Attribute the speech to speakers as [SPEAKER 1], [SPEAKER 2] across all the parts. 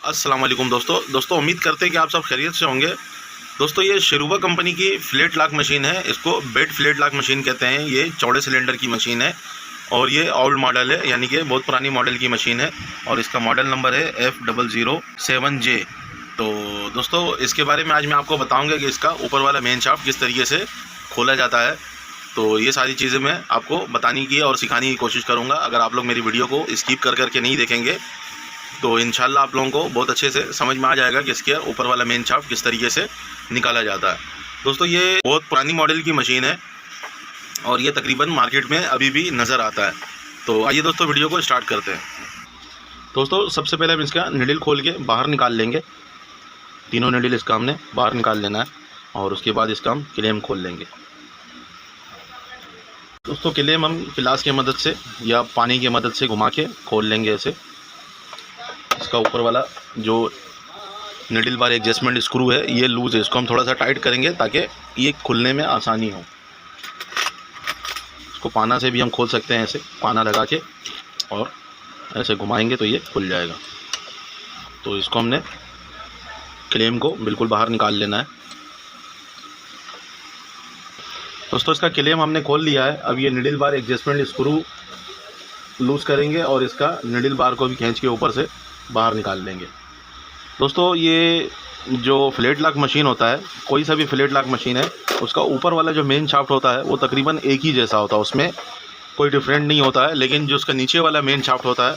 [SPEAKER 1] अस्सलाम वालेकुम दोस्तों उम्मीद करते हैं कि आप सब खैरियत से होंगे। दोस्तों ये शिरूबा कंपनी की फ्लैट लॉक मशीन है। इसको बेड फ्लैट लॉक मशीन कहते हैं। ये चौड़े सिलेंडर की मशीन है और ये ओल्ड मॉडल है, यानी कि बहुत पुरानी मॉडल की मशीन है और इसका मॉडल नंबर है F007J। तो दोस्तों इसके बारे में आज मैं आपको बताऊँगा कि इसका ऊपर वाला मेन शाफ्ट किस तरीके से खोला जाता है। तो ये सारी चीज़ें मैं आपको बताने की और सिखाने की कोशिश करूँगा। अगर आप लोग मेरी वीडियो को स्किप कर करके नहीं देखेंगे तो इंशाल्लाह आप लोगों को बहुत अच्छे से समझ में आ जाएगा कि इसके ऊपर वाला मेन शाफ्ट किस तरीके से निकाला जाता है। दोस्तों ये बहुत पुरानी मॉडल की मशीन है और ये तकरीबन मार्केट में अभी भी नज़र आता है। तो आइए दोस्तों वीडियो को स्टार्ट करते हैं। दोस्तों सबसे पहले हम इसका निडल खोल के बाहर निकाल लेंगे। तीनों निडल इसका हमने बाहर निकाल लेना है और उसके बाद इसका हम क्लेम खोल लेंगे। दोस्तों क्लेम हम गिलास की मदद से या पानी की मदद से घुमा के खोल लेंगे ऐसे। इसका ऊपर वाला जो निडल बार एडजस्टमेंट स्क्रू है ये लूज़ है, इसको हम थोड़ा सा टाइट करेंगे ताकि ये खुलने में आसानी हो। इसको पाना से भी हम खोल सकते हैं, ऐसे पाना लगा के और ऐसे घुमाएंगे तो ये खुल जाएगा। तो इसको हमने क्लेम को बिल्कुल बाहर निकाल लेना है। दोस्तों इसका क्लेम हमने खोल लिया है। अब ये निडल बार एडजस्टमेंट स्क्रू लूज़ करेंगे और इसका निडल बार को भी खींच के ऊपर से बाहर निकाल लेंगे। दोस्तों ये जो फ्लैट लॉक मशीन होता है, कोई सा भी फ्लैट लॉक मशीन है, उसका ऊपर वाला जो मेन शाफ्ट होता है वो तकरीबन एक ही जैसा होता है, उसमें कोई डिफरेंट नहीं होता है। लेकिन जो उसका नीचे वाला मेन शाफ्ट होता है,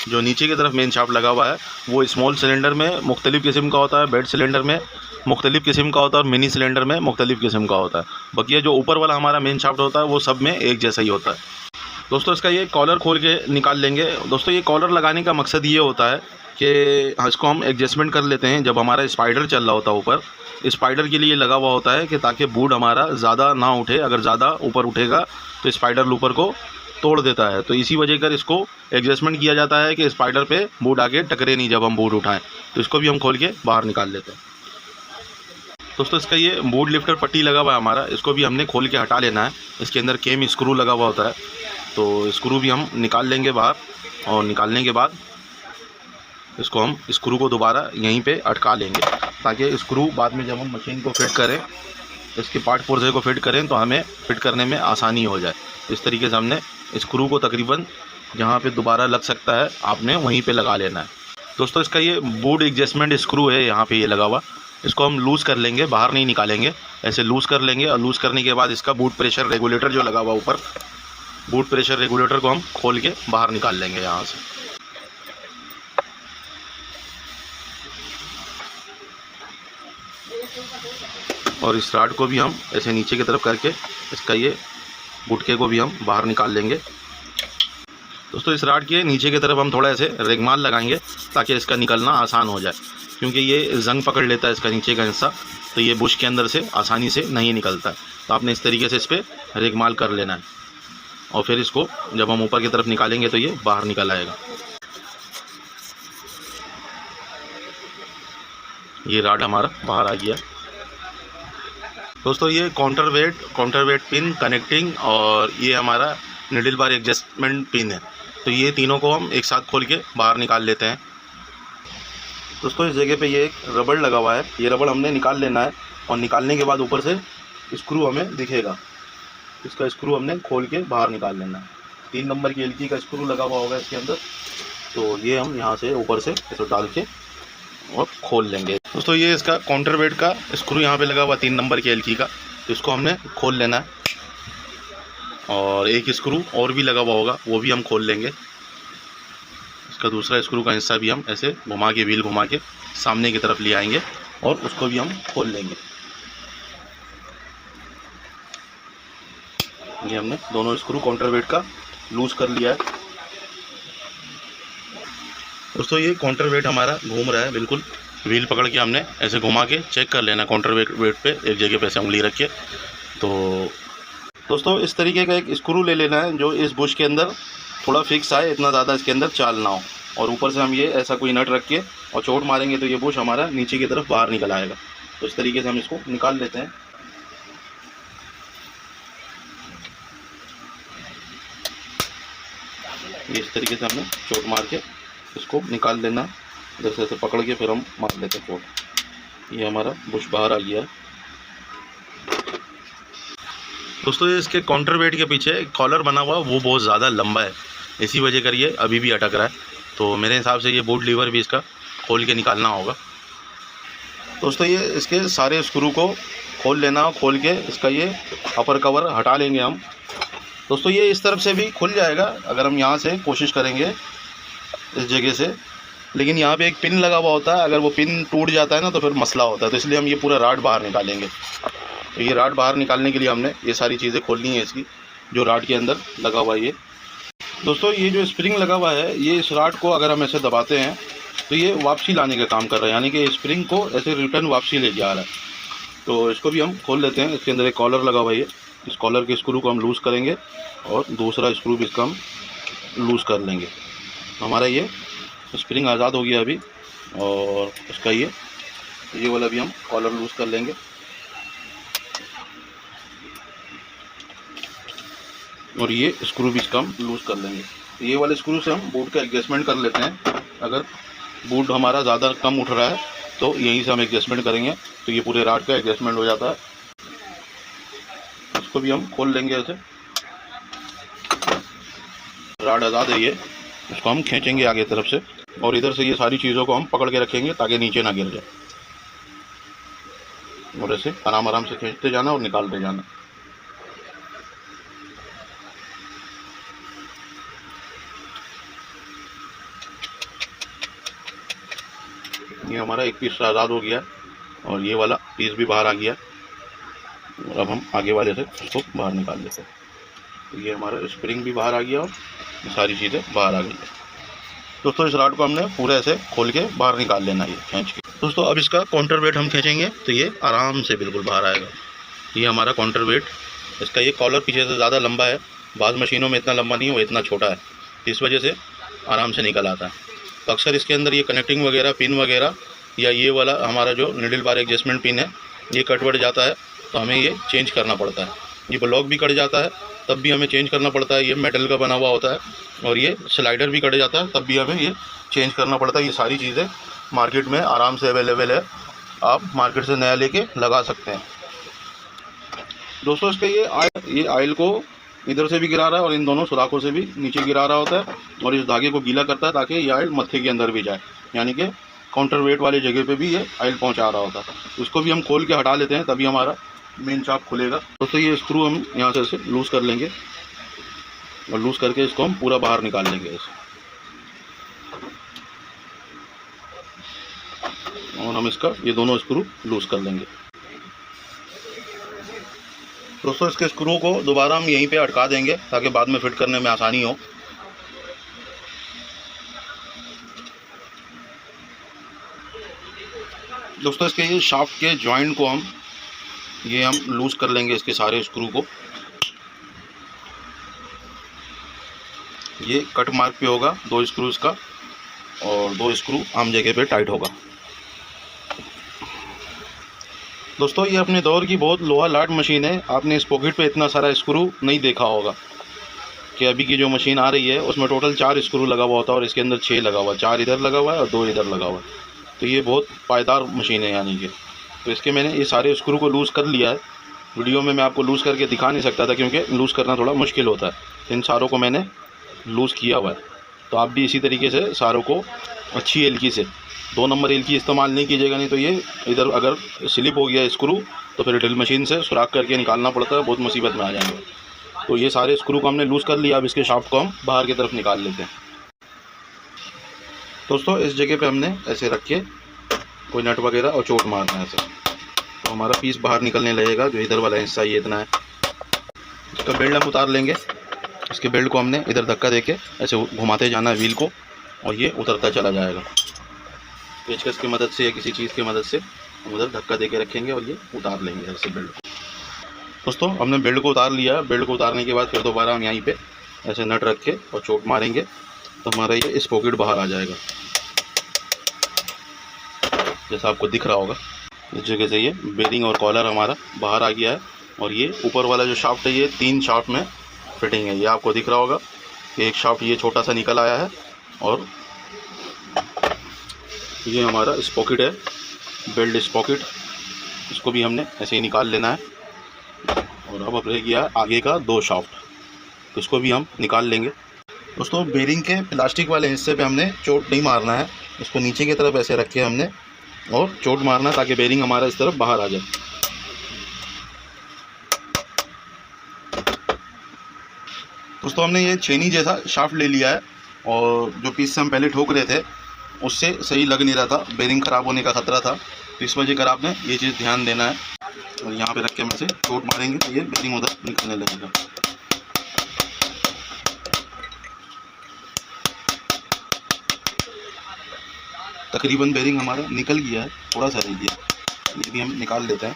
[SPEAKER 1] जो नीचे की तरफ मेन शाफ्ट लगा हुआ है, वो स्मॉल सिलेंडर में मुख्तलिफ़ किस्म का होता है, बेड सिलेंडर में मुख्तलिफ़ किस्म का होता है और मिनी सिलेंडर में मुख्तलिफ़ किस्म का होता है। बाकी जो ऊपर वाला हमारा मेन शाफ्ट होता है वो सब में एक जैसा ही होता है। दोस्तों इसका ये कॉलर खोल के निकाल लेंगे। दोस्तों ये कॉलर लगाने का मकसद ये होता है कि इसको हम एडजस्टमेंट कर लेते हैं जब हमारा स्पाइडर चल रहा होता है ऊपर। स्पाइडर के लिए लगा हुआ होता है कि ताकि बोर्ड हमारा ज़्यादा ना उठे, अगर ज़्यादा ऊपर उठेगा तो स्पाइडर लूपर को तोड़ देता है। तो इसी वजह कर इसको एडजस्टमेंट किया जाता है कि स्पाइडर पे बोर्ड आगे टकरे नहीं जब हम बोर्ड उठाएँ। तो इसको भी हम खोल के बाहर निकाल लेते हैं। दोस्तों इसका ये बोर्ड लिफ्टर पट्टी लगा हुआ है हमारा, इसको भी हमने खोल के हटा लेना है। इसके अंदर केम स्क्रू लगा हुआ होता है, तो स्क्रू भी हम निकाल लेंगे बाहर और निकालने के बाद इसको हम स्क्रू को दोबारा यहीं पे अटका लेंगे ताकि स्क्रू बाद में जब हम मशीन को फिट करें, इसके पार्ट पुर्जे को फिट करें तो हमें फिट करने में आसानी हो जाए। इस तरीके से हमने स्क्रू को तकरीबन जहाँ पे दोबारा लग सकता है आपने वहीं पे लगा लेना है। दोस्तों इसका ये बोर्ड एडजस्टमेंट स्क्रू है, यहाँ पे ये लगा हुआ, इसको हम लूज़ कर लेंगे, बाहर नहीं निकालेंगे, ऐसे लूज़ कर लेंगे। और लूज़ करने के बाद इसका बूट प्रेशर रेगुलेटर जो लगा हुआ ऊपर, बूट प्रेशर रेगुलेटर को हम खोल के बाहर निकाल लेंगे यहाँ से। और इस रॉड को भी हम ऐसे नीचे की तरफ करके इसका ये गुटके को भी हम बाहर निकाल लेंगे। दोस्तों इस रॉड के नीचे की तरफ हम थोड़ा ऐसे रेगमाल लगाएंगे ताकि इसका निकलना आसान हो जाए, क्योंकि ये जंग पकड़ लेता है इसका नीचे का हिस्सा, तो ये बुश के अंदर से आसानी से नहीं निकलता है। तो आपने इस तरीके से इस पर रेगमाल कर लेना है और फिर इसको जब हम ऊपर की तरफ निकालेंगे तो ये बाहर निकल आएगा। ये रॉड हमारा बाहर आ गया। दोस्तों ये काउंटर वेट पिन कनेक्टिंग और ये हमारा निडल बार एडजस्टमेंट पिन है। तो ये तीनों को हम एक साथ खोल के बाहर निकाल लेते हैं। दोस्तों इस जगह पे ये एक रबड़ लगा हुआ है, ये रबड़ हमने निकाल लेना है और निकालने के बाद ऊपर से स्क्रू हमें दिखेगा, इसका स्क्रू हमने खोल के बाहर निकाल लेना है। 3 नंबर की एलकी का स्क्रू लगा हुआ होगा इसके अंदर, तो ये हम यहाँ से ऊपर से इसे डाल के और खोल लेंगे। दोस्तों ये इसका काउंटर वेट का स्क्रू यहाँ पे लगा हुआ 3 नंबर की एलकी का, तो इसको हमने खोल लेना है। और एक स्क्रू और भी लगा हुआ होगा, वो भी हम खोल लेंगे। इसका दूसरा स्क्रू का हिस्सा भी हम ऐसे घुमा के, व्हील घुमा के सामने की तरफ ले आएंगे और उसको भी हम खोल लेंगे। ये हमने दोनों स्क्रू काउंटर वेट का लूज कर लिया है। दोस्तों ये काउंटर वेट हमारा घूम रहा है, बिल्कुल व्हील पकड़ के हमने ऐसे घुमा के चेक कर लेना काउंटर वेट पे एक जगह पे ऐसे उंगली रख के। तो दोस्तों इस तरीके का एक स्क्रू ले लेना है जो इस बुश के अंदर थोड़ा फिक्स आए, इतना ज़्यादा इसके अंदर चाल ना हो, और ऊपर से हम ये ऐसा कोई नट रख के और चोट मारेंगे तो ये बुश हमारा नीचे की तरफ बाहर निकल आएगा। तो इस तरीके से हम इसको निकाल लेते हैं। ये इस तरीके से हमने चोट मार के इसको निकाल लेना है। इधर से ऐसे पकड़ के फिर हम मार लेते हैं कोट। ये हमारा बुश बाहर आ गया है। दोस्तों ये इसके काउंटर वेट के पीछे कॉलर बना हुआ वो बहुत ज़्यादा लंबा है, इसी वजह कर ये अभी भी अटक रहा है। तो मेरे हिसाब से ये बोट लीवर भी इसका खोल के निकालना होगा। दोस्तों ये इसके सारे स्क्रू को खोल लेना, खोल के इसका ये अपर कवर हटा लेंगे हम। दोस्तों ये इस तरफ से भी खुल जाएगा अगर हम यहाँ से कोशिश करेंगे इस जगह से, लेकिन यहाँ पे एक पिन लगा हुआ होता है, अगर वो पिन टूट जाता है ना तो फिर मसला होता है। तो इसलिए हम ये पूरा राड बाहर निकालेंगे। तो ये राड बाहर निकालने के लिए हमने ये सारी चीज़ें खोलनी है इसकी, जो राड के अंदर लगा हुआ है ये। दोस्तों ये जो स्प्रिंग लगा हुआ है, ये इस राड को अगर हम ऐसे दबाते हैं तो ये वापसी लाने का काम कर रहा है, यानी कि स्प्रिंग को ऐसे रिटर्न वापसी लेके आ रहा है। तो इसको भी हम खोल लेते हैं। इसके अंदर एक कॉलर लगा हुआ है, इस कॉलर के स्क्रू को हम लूज़ करेंगे और दूसरा स्क्रू भी इसका हम लूज़ कर लेंगे। हमारा ये स्प्रिंग आज़ाद हो गया अभी, और इसका ये वाला भी हम कॉलर लूज़ कर लेंगे। और ये स्क्रू भी इसका हम लूज़ कर लेंगे। ये वाले स्क्रू से हम बोर्ड का एडजस्टमेंट कर लेते हैं। अगर बोर्ड हमारा ज़्यादा कम उठ रहा है तो यहीं से हम एडजस्टमेंट करेंगे, तो ये पूरे राड का एडजस्टमेंट हो जाता है। इसको भी हम खोल लेंगे ऐसे। राड आज़ाद है ये, इसको हम खींचेंगे आगे तरफ से, और इधर से ये सारी चीज़ों को हम पकड़ के रखेंगे ताकि नीचे ना गिर जाए। और ऐसे आराम आराम से खींचते जाना और निकालते जाना। ये हमारा एक पीस आज़ाद हो गया और ये वाला पीस भी बाहर आ गया। और अब हम आगे वाले से उसको बाहर निकाल लेते हैं। तो ये हमारा स्प्रिंग भी बाहर आ गया और ये सारी चीज़ें बाहर आ गई है। दोस्तों इस राड को हमने पूरे ऐसे खोल के बाहर निकाल लेना है, ये खींच के। दोस्तों अब इसका काउंटर वेट हम खींचेंगे तो ये आराम से बिल्कुल बाहर आएगा। ये हमारा काउंटर वेट। इसका ये कॉलर पीछे से ज़्यादा लंबा है, बाज़ मशीनों में इतना लंबा नहीं है, वो इतना छोटा है, इस वजह से आराम से निकल आता है। तो अक्सर इसके अंदर ये कनेक्टिंग वगैरह पिन वगैरह, या ये वाला हमारा जो निडल बार एडजस्टमेंट पिन है, ये कट वट जाता है तो हमें ये चेंज करना पड़ता है। ये ब्लॉक भी कट जाता है तब भी हमें चेंज करना पड़ता है, ये मेटल का बना हुआ होता है। और ये स्लाइडर भी कट जाता है तब भी हमें ये चेंज करना पड़ता है। ये सारी चीज़ें मार्केट में आराम से अवेलेबल है, आप मार्केट से नया लेके लगा सकते हैं। दोस्तों इसका ये ऑयल को इधर से भी गिरा रहा है और इन दोनों सुराखों से भी नीचे गिरा रहा होता है, और इस धागे को गीला करता है ताकि ये ऑयल मत्थे के अंदर भी जाए, यानी कि काउंटर वेट वाले जगह पे भी ये ऑयल पहुंचा रहा होता है। उसको भी हम खोल के हटा लेते हैं, तभी हमारा मेन चाप खुलेगा। दोस्तों ये स्क्रू हम यहाँ से ऐसे लूज़ कर लेंगे और लूज़ करके इसको हम पूरा बाहर निकाल लेंगे ऐसे, और हम इसका ये दोनों स्क्रू लूज़ कर लेंगे। दोस्तों इसके स्क्रू को दोबारा हम यहीं पे अटका देंगे ताकि बाद में फिट करने में आसानी हो। दोस्तों इसके ये शाफ्ट के जॉइंट को हम लूज़ कर लेंगे, इसके सारे स्क्रू को। ये कट मार्क पे होगा 2 स्क्रूज का, और 2 स्क्रू आम जगह पे टाइट होगा। दोस्तों ये अपने दौर की बहुत लोहा लाट मशीन है। आपने इस पॉकेट पे इतना सारा स्क्रू नहीं देखा होगा, कि अभी की जो मशीन आ रही है उसमें टोटल 4 स्क्रू लगा हुआ होता है और इसके अंदर 6 लगा हुआ है, 4 इधर लगा हुआ है और 2 इधर लगा हुआ है। तो ये बहुत पायदार मशीन है यानी कि। तो इसके मैंने ये सारे स्क्रू को लूज़ कर लिया है। वीडियो में मैं आपको लूज़ करके दिखा नहीं सकता था क्योंकि लूज़ करना थोड़ा मुश्किल होता है। इन सारों को मैंने लूज़ किया हुआ है। तो आप भी इसी तरीके से सारों को अच्छी एलकी से, 2 नंबर एलकी इस्तेमाल नहीं कीजिएगा, नहीं तो ये इधर अगर स्लिप हो गया स्क्रू तो फिर ड्रिल मशीन से सुराख करके निकालना पड़ता है, बहुत मुसीबत में आ जाएंगे। तो ये सारे स्क्रू को हमने लूज़ कर लिया। अब इसके शाफ्ट को हम बाहर की तरफ निकाल लेते हैं। दोस्तों इस जगह पे हमने ऐसे रख के कोई नट वगैरह और चोट मारना है ऐसे, तो हमारा पीस बाहर निकलने लगेगा। जो इधर वाला हिस्सा ये इतना है, इसका बेल्ट हम उतार लेंगे। इसके बेल्ट को हमने इधर धक्का देके ऐसे घुमाते जाना है व्हील को, और ये उतरता चला जाएगा। पेचकस की मदद से या किसी चीज़ की मदद से हम उधर धक्का देके रखेंगे और ये उतार लेंगे ऐसे बेल्ट को। दोस्तों हमने बेल्ट को उतार लिया। बेल्ट को उतारने के बाद फिर दोबारा हम यहीं पे ऐसे नट रख के और चोट मारेंगे तो हमारा ये इस पॉकेट बाहर आ जाएगा, जैसा आपको दिख रहा होगा। इस जगह से ये बेरिंग और कॉलर हमारा बाहर आ गया है, और ये ऊपर वाला जो शाफ्ट है ये 3 शाफ्ट में फिटिंग है। ये आपको दिख रहा होगा कि एक शाफ्ट ये छोटा सा निकल आया है, और ये हमारा स्पॉकेट है, बेल्ट स्पॉकेट, इसको भी हमने ऐसे ही निकाल लेना है। और अब रह गया आगे का 2 शाफ्ट, तो इसको भी हम निकाल लेंगे। दोस्तों बेरिंग के प्लास्टिक वाले हिस्से पे हमने चोट नहीं मारना है, इसको नीचे की तरफ ऐसे रख के हमने और चोट मारना है ताकि बेरिंग हमारा इस तरफ बाहर आ जाए। दोस्तों हमने ये चेनी जैसा शाफ्ट ले लिया है और जो पीस से हम पहले ठोक रहे थे उससे सही लग नहीं रहा था, बेरिंग ख़राब होने का ख़तरा था। तो इस वजह कर आपने ये चीज़ ध्यान देना है और यहाँ पे रख के हम इसे चोट मारेंगे तो ये बेरिंग उधर निकलने लगेगा। तकरीबन बेरिंग हमारा निकल गया है, थोड़ा सा रह गया, ये भी हम निकाल लेते हैं।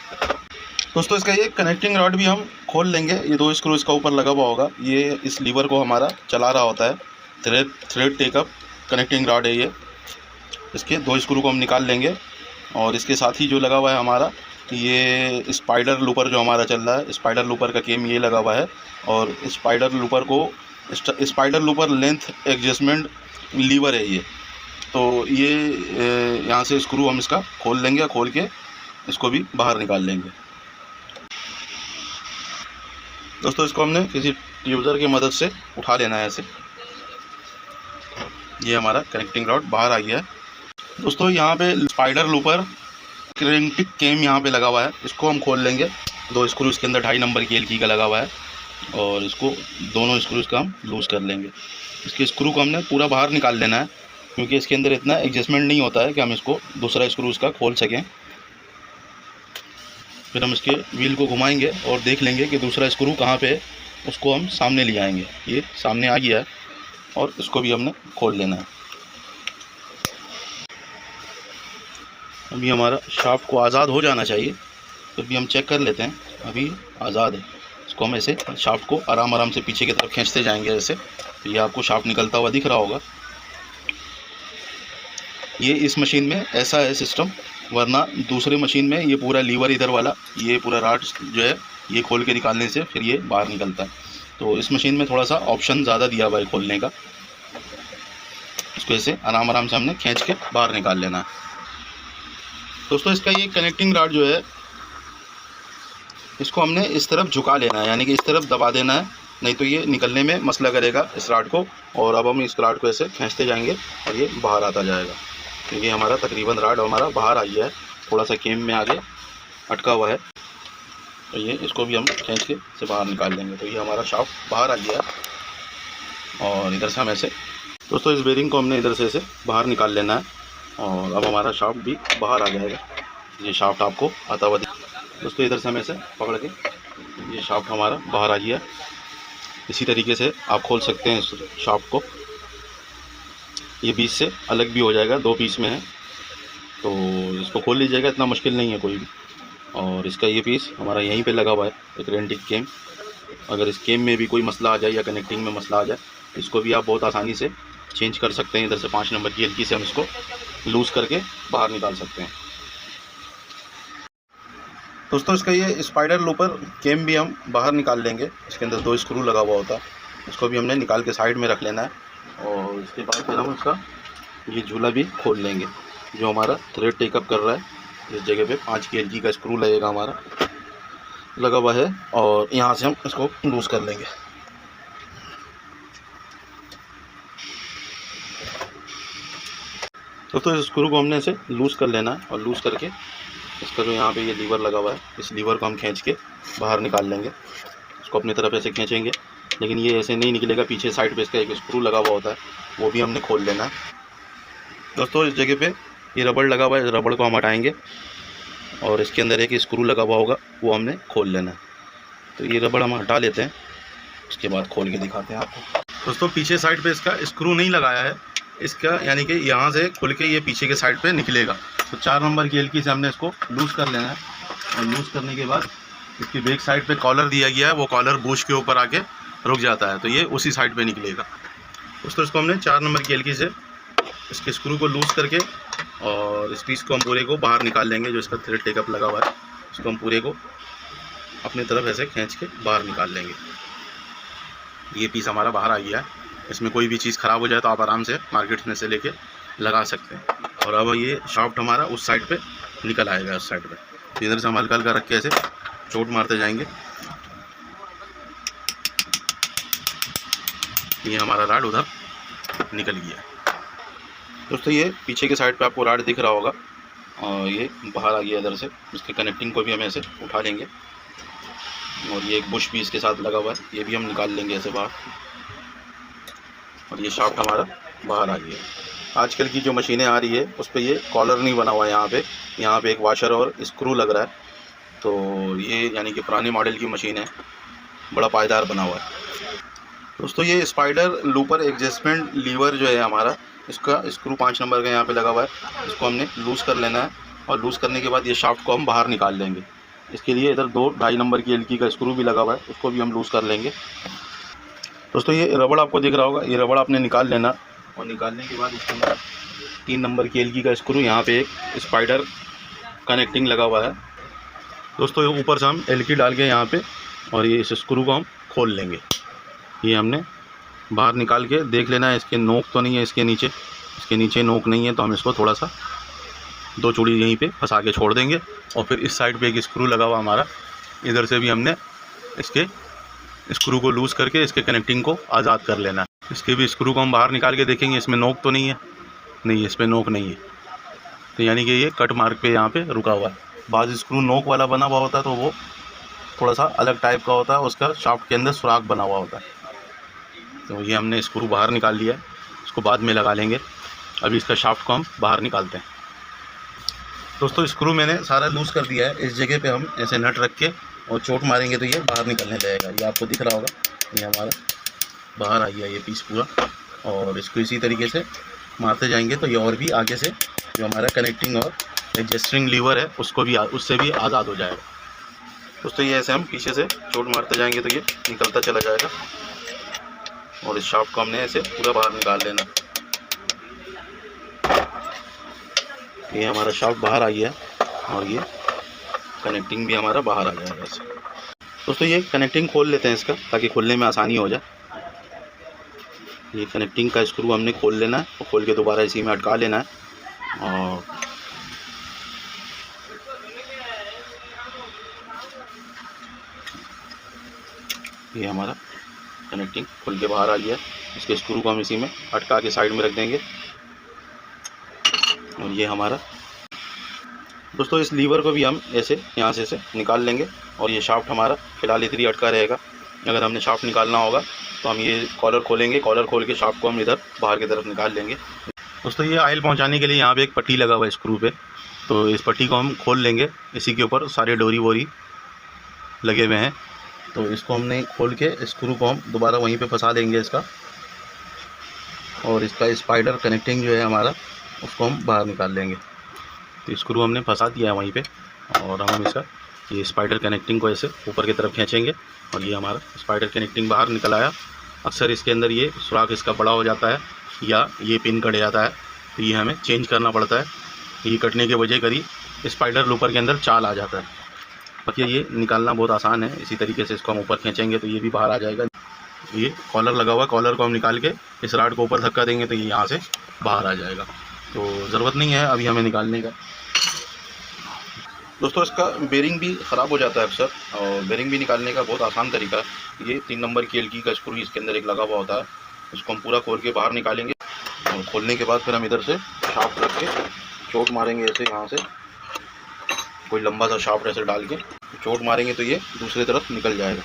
[SPEAKER 1] दोस्तों इसका ये कनेक्टिंग रॉड भी हम खोल लेंगे। ये 2 स्क्रू इसका ऊपर लगा हुआ होगा, ये इस लीवर को हमारा चला रहा होता है। थ्रेड टेकअप कनेक्टिंग रॉड है ये, इसके 2 स्क्रू को हम निकाल लेंगे। और इसके साथ ही जो लगा हुआ है हमारा ये स्पाइडर लूपर जो हमारा चल रहा है, स्पाइडर लूपर का केम ये लगा हुआ है। और spider looper length adjustment lever है ये। तो ये यहाँ से स्क्रू हम इसका खोल लेंगे, खोल के इसको भी बाहर निकाल लेंगे। दोस्तों इसको हमने किसी ट्यूजर की मदद से उठा लेना है ऐसे। ये हमारा कनेक्टिंग रॉड बाहर आ गया है। दोस्तों यहाँ पे स्पाइडर लूपर क्रेंटिक केम यहाँ पे लगा हुआ है, इसको हम खोल लेंगे। 2 स्क्रू इसके अंदर 2.5 नंबर की एलकी का लगा हुआ है और इसको दोनों स्क्रूज का हम लूज़ कर लेंगे। इसके स्क्रू को हमने पूरा बाहर निकाल लेना है क्योंकि इसके अंदर इतना एडजस्टमेंट नहीं होता है कि हम इसको दूसरा स्क्रू इसका खोल सकें। फिर हम इसके व्हील को घुमाएंगे और देख लेंगे कि दूसरा स्क्रू कहाँ पे है, उसको हम सामने ले आएंगे। ये सामने आ गया है और इसको भी हमने खोल लेना है। अभी हमारा शाफ्ट को आज़ाद हो जाना चाहिए, फिर भी हम चेक कर लेते हैं। अभी आज़ाद है, इसको हम ऐसे शाफ्ट को आराम से पीछे की तरफ खींचते जाएंगे ऐसे, तो ये आपको शाफ्ट निकलता हुआ दिख रहा होगा। ये इस मशीन में ऐसा है सिस्टम, वरना दूसरे मशीन में ये पूरा लीवर इधर वाला, ये पूरा रॉड जो है ये खोल के निकालने से फिर ये बाहर निकलता है। तो इस मशीन में थोड़ा सा ऑप्शन ज़्यादा दिया हुआ है खोलने का। इसको ऐसे आराम से हमने खींच के बाहर निकाल लेना है। दोस्तों इसका ये कनेक्टिंग रॉड जो है इसको हमने इस तरफ झुका लेना है, यानी कि इस तरफ दबा देना है, नहीं तो ये निकलने में मसला करेगा इस रॉड को। और अब हम इस रॉड को ऐसे खींचते जाएंगे और ये बाहर आता जाएगा। तो ये हमारा तकरीबन रॉड हमारा बाहर आ गया है, थोड़ा सा केम में आगे अटका हुआ है, तो ये इसको भी हम खींच के से बाहर निकाल लेंगे। तो ये हमारा शाफ्ट बाहर आ गया है और इधर से हम ऐसे, दोस्तों इस बेरिंग को हमने इधर से ऐसे बाहर निकाल लेना है और अब हमारा शाफ्ट भी बाहर आ जाएगा। ये शाफ्ट आपको आता हुआ दोस्तों इधर से हम ऐसे पकड़ के, ये शाफ्ट हमारा बाहर आ गया। इसी तरीके से आप खोल सकते हैं इस शाफ्ट को, ये बीच से अलग भी हो जाएगा, 2 पीस में है तो इसको खोल लीजिएगा, इतना मुश्किल नहीं है कोई भी। और इसका ये पीस हमारा यहीं पे लगा हुआ है, एक रेंटिक केम। अगर इस केम में भी कोई मसला आ जाए या कनेक्टिंग में मसला आ जाए, इसको भी आप बहुत आसानी से चेंज कर सकते हैं। इधर से 5 नंबर की एलकी से हम इसको लूज़ करके बाहर निकाल सकते हैं। दोस्तों इसका ये स्पाइडर लूपर केम भी हम बाहर निकाल लेंगे, इसके अंदर 2 स्क्रू लगा हुआ होता है, इसको भी हमने निकाल के साइड में रख लेना है। और इसके बाद फिर हम इसका ये झूला भी खोल लेंगे जो हमारा थ्रेड टेकअप कर रहा है। इस जगह पे 5 की एलकी का स्क्रू लगेगा हमारा लगा हुआ है और यहाँ से हम इसको लूज़ कर लेंगे। दोस्तों इस स्क्रू को हमने ऐसे लूज़ कर लेना है और लूज़ करके इसका जो यहाँ पे ये लीवर लगा हुआ है, इस लीवर को हम खींच के बाहर निकाल लेंगे। इसको अपनी तरफ ऐसे खींचेंगे, लेकिन ये ऐसे नहीं निकलेगा, पीछे साइड पे इसका एक स्क्रू लगा हुआ होता है, वो भी हमने खोल लेना है। दोस्तों इस जगह पे ये रबड़ लगा हुआ है, रबड़ को हम हटाएंगे और इसके अंदर एक स्क्रू लगा हुआ होगा, वो हमने खोल लेना है। तो ये रबड़ हम हटा लेते हैं, उसके बाद खोल के दिखाते हैं आपको। दोस्तों पीछे साइड पे इसका स्क्रू नहीं लगाया है इसका, यानी कि यहाँ से खुल के ये पीछे के साइड पे निकलेगा। तो 4 नंबर की एलकी से हमने इसको लूज़ कर लेना है और लूज़ करने के बाद इसकी बैक साइड पे कॉलर दिया गया है, वो कॉलर बूश के ऊपर आके रुक जाता है, तो ये उसी साइड पे निकलेगा। दोस्तों इसको हमने 4 नंबर की एलकी से इसके स्क्रू को लूज़ करके और इस पीस को हम पूरे को बाहर निकाल लेंगे। जो इसका थ्रेड टेकअप लगा हुआ है इसको हम पूरे को अपनी तरफ ऐसे खींच के बाहर निकाल लेंगे। ये पीस हमारा बाहर आ गया है। इसमें कोई भी चीज़ ख़राब हो जाए तो आप आराम से मार्केट में से लेके लगा सकते हैं। और अब ये शाफ्ट हमारा उस साइड पे निकल आएगा, उस साइड पे। तो इधर से हम हल्का हल्का रख के ऐसे चोट मारते जाएंगे। ये हमारा राड उधर निकल गया। दोस्तों ये पीछे के साइड पे आपको राड दिख रहा होगा, और ये बाहर आ गया इधर से। इसके कनेक्टिंग को भी हम ऐसे उठा लेंगे, और ये एक बुश भी इसके साथ लगा हुआ है, ये भी हम निकाल लेंगे ऐसे बाहर। और ये शाफ्ट हमारा बाहर आ गया। आजकल की जो मशीनें आ रही है उस पर ये कॉलर नहीं बना हुआ है, यहाँ पे एक वाशर और स्क्रू लग रहा है। तो ये यानी कि पुराने मॉडल की मशीन है, बड़ा पायदार बना हुआ है। दोस्तों ये स्पाइडर लूपर एडजस्टमेंट लीवर जो है हमारा, इसका स्क्रू 5 नंबर का यहाँ पे लगा हुआ है। इसको हमने लूज़ कर लेना है, और लूज़ करने के बाद ये शाफ्ट को हम बाहर निकाल लेंगे। इसके लिए इधर 2 2.5 नंबर की एलकी का स्क्रू भी लगा हुआ है, उसको भी हम लूज़ कर लेंगे। दोस्तों ये रबड़ आपको दिख रहा होगा, ये रबड़ आपने निकाल लेना, और निकालने के बाद इसके अंदर 3 नंबर की एलकी का स्क्रू, यहाँ पे एक स्पाइडर कनेक्टिंग लगा हुआ है। दोस्तों ये ऊपर से हम एलकी डाल के यहाँ पे, और ये इस स्क्रू को हम खोल लेंगे। ये हमने बाहर निकाल के देख लेना है, इसके नोक तो नहीं है इसके नीचे नोक नहीं है, तो हम इसको थोड़ा सा 2 चूड़ी यहीं पे फंसा के छोड़ देंगे। और फिर इस साइड पे एक स्क्रू लगा हुआ हमारा, इधर से भी हमने इसके स्क्रू को लूज़ करके इसके कनेक्टिंग को आज़ाद कर लेना है। इसके भी स्क्रू को हम बाहर निकाल के देखेंगे, इसमें नोक तो नहीं है, नहीं इस पर नोक नहीं है, तो यानी कि ये कट मार्क पे यहाँ पे रुका हुआ है। बाज़ स्क्रू नोक वाला बना हुआ होता है, तो वो थोड़ा सा अलग टाइप का होता है, उसका शाफ्ट के अंदर सुराख बना हुआ होता है। तो ये हमने स्क्रू बाहर निकाल लिया है, इसको बाद में लगा लेंगे। अभी इसका शाफ्ट को हम बाहर निकालते हैं। दोस्तों स्क्रू मैंने सारा लूज़ कर दिया है। इस जगह पे हम ऐसे नट रख के और चोट मारेंगे तो ये बाहर निकलने लगेगा। ये आपको दिख रहा होगा, ये हमारा बाहर आ गया ये पीस पूरा। और इसको इसी तरीके से मारते जाएंगे तो ये और भी आगे से जो हमारा कनेक्टिंग और एडजस्टिंग लीवर है उससे भी आज़ाद हो जाएगा। दोस्तों ये ऐसे हम पीछे से चोट मारते जाएंगे तो ये निकलता चला जाएगा, और इस शाफ्ट को हमने ऐसे पूरा बाहर निकाल लेना। ये हमारा शाफ्ट बाहर आ गया, और ये कनेक्टिंग भी हमारा बाहर आ जाएगा ऐसे। दोस्तों ये कनेक्टिंग खोल लेते हैं इसका, ताकि खोलने में आसानी हो जाए। ये कनेक्टिंग का स्क्रू हमने खोल लेना है, और खोल के दोबारा इसी में अटका लेना है। और ये हमारा कनेक्टिंग खुल के बाहर आ गया। इसके स्क्रू को हम इसी में अटका के साइड में रख देंगे। और ये हमारा दोस्तों इस लीवर को भी हम ऐसे यहाँ से निकाल लेंगे, और ये शाफ्ट हमारा फिलहाल इधर ही अटका रहेगा। अगर हमने शाफ्ट निकालना होगा तो हम ये कॉलर खोलेंगे, कॉलर खोल के शाफ्ट को हम इधर बाहर की तरफ निकाल लेंगे। दोस्तों ये ऑयल पहुँचाने के लिए यहाँ पे एक पट्टी लगा हुआ है स्क्रू पे, तो इस पट्टी को हम खोल लेंगे। इसी के ऊपर सारे डोरी वोरी लगे हुए हैं, तो इसको हमने खोल के स्क्रू को हम दोबारा वहीं पे फंसा देंगे इसका। और इसका स्पाइडर कनेक्टिंग जो है हमारा, उसको हम बाहर निकाल लेंगे। तो स्क्रू हमने फंसा दिया है वहीं पे, और हम इसका ये स्पाइडर कनेक्टिंग को ऐसे ऊपर की तरफ खींचेंगे, और ये हमारा स्पाइडर कनेक्टिंग बाहर निकल आया। अक्सर इसके अंदर ये सुराख इसका बड़ा हो जाता है, या ये पिन कट जाता है, तो ये हमें चेंज करना पड़ता है। ये कटने के वजह करी स्पाइडर लूपर के अंदर चाल आ जाता है। बाकी ये निकालना बहुत आसान है। इसी तरीके से इसको हम ऊपर खींचेंगे तो ये भी बाहर आ जाएगा। ये कॉलर लगा हुआ है, कॉलर को हम निकाल के इस राड को ऊपर धक्का देंगे तो ये यहाँ से बाहर आ जाएगा। तो ज़रूरत नहीं है अभी हमें निकालने का। दोस्तों इसका बेरिंग भी ख़राब हो जाता है अक्सर, और बेरिंग भी निकालने का बहुत आसान तरीका है। ये 3 नंबर की एलकी का स्क्रू इसके अंदर एक लगा हुआ होता है, उसको हम पूरा खोल के बाहर निकालेंगे। और खोलने के बाद फिर हम इधर से शाफ्ट रख के चोट मारेंगे ऐसे, यहाँ से कोई लंबा सा शाफ्ट ऐसे डाल के चोट मारेंगे तो ये दूसरी तरफ निकल जाएगा।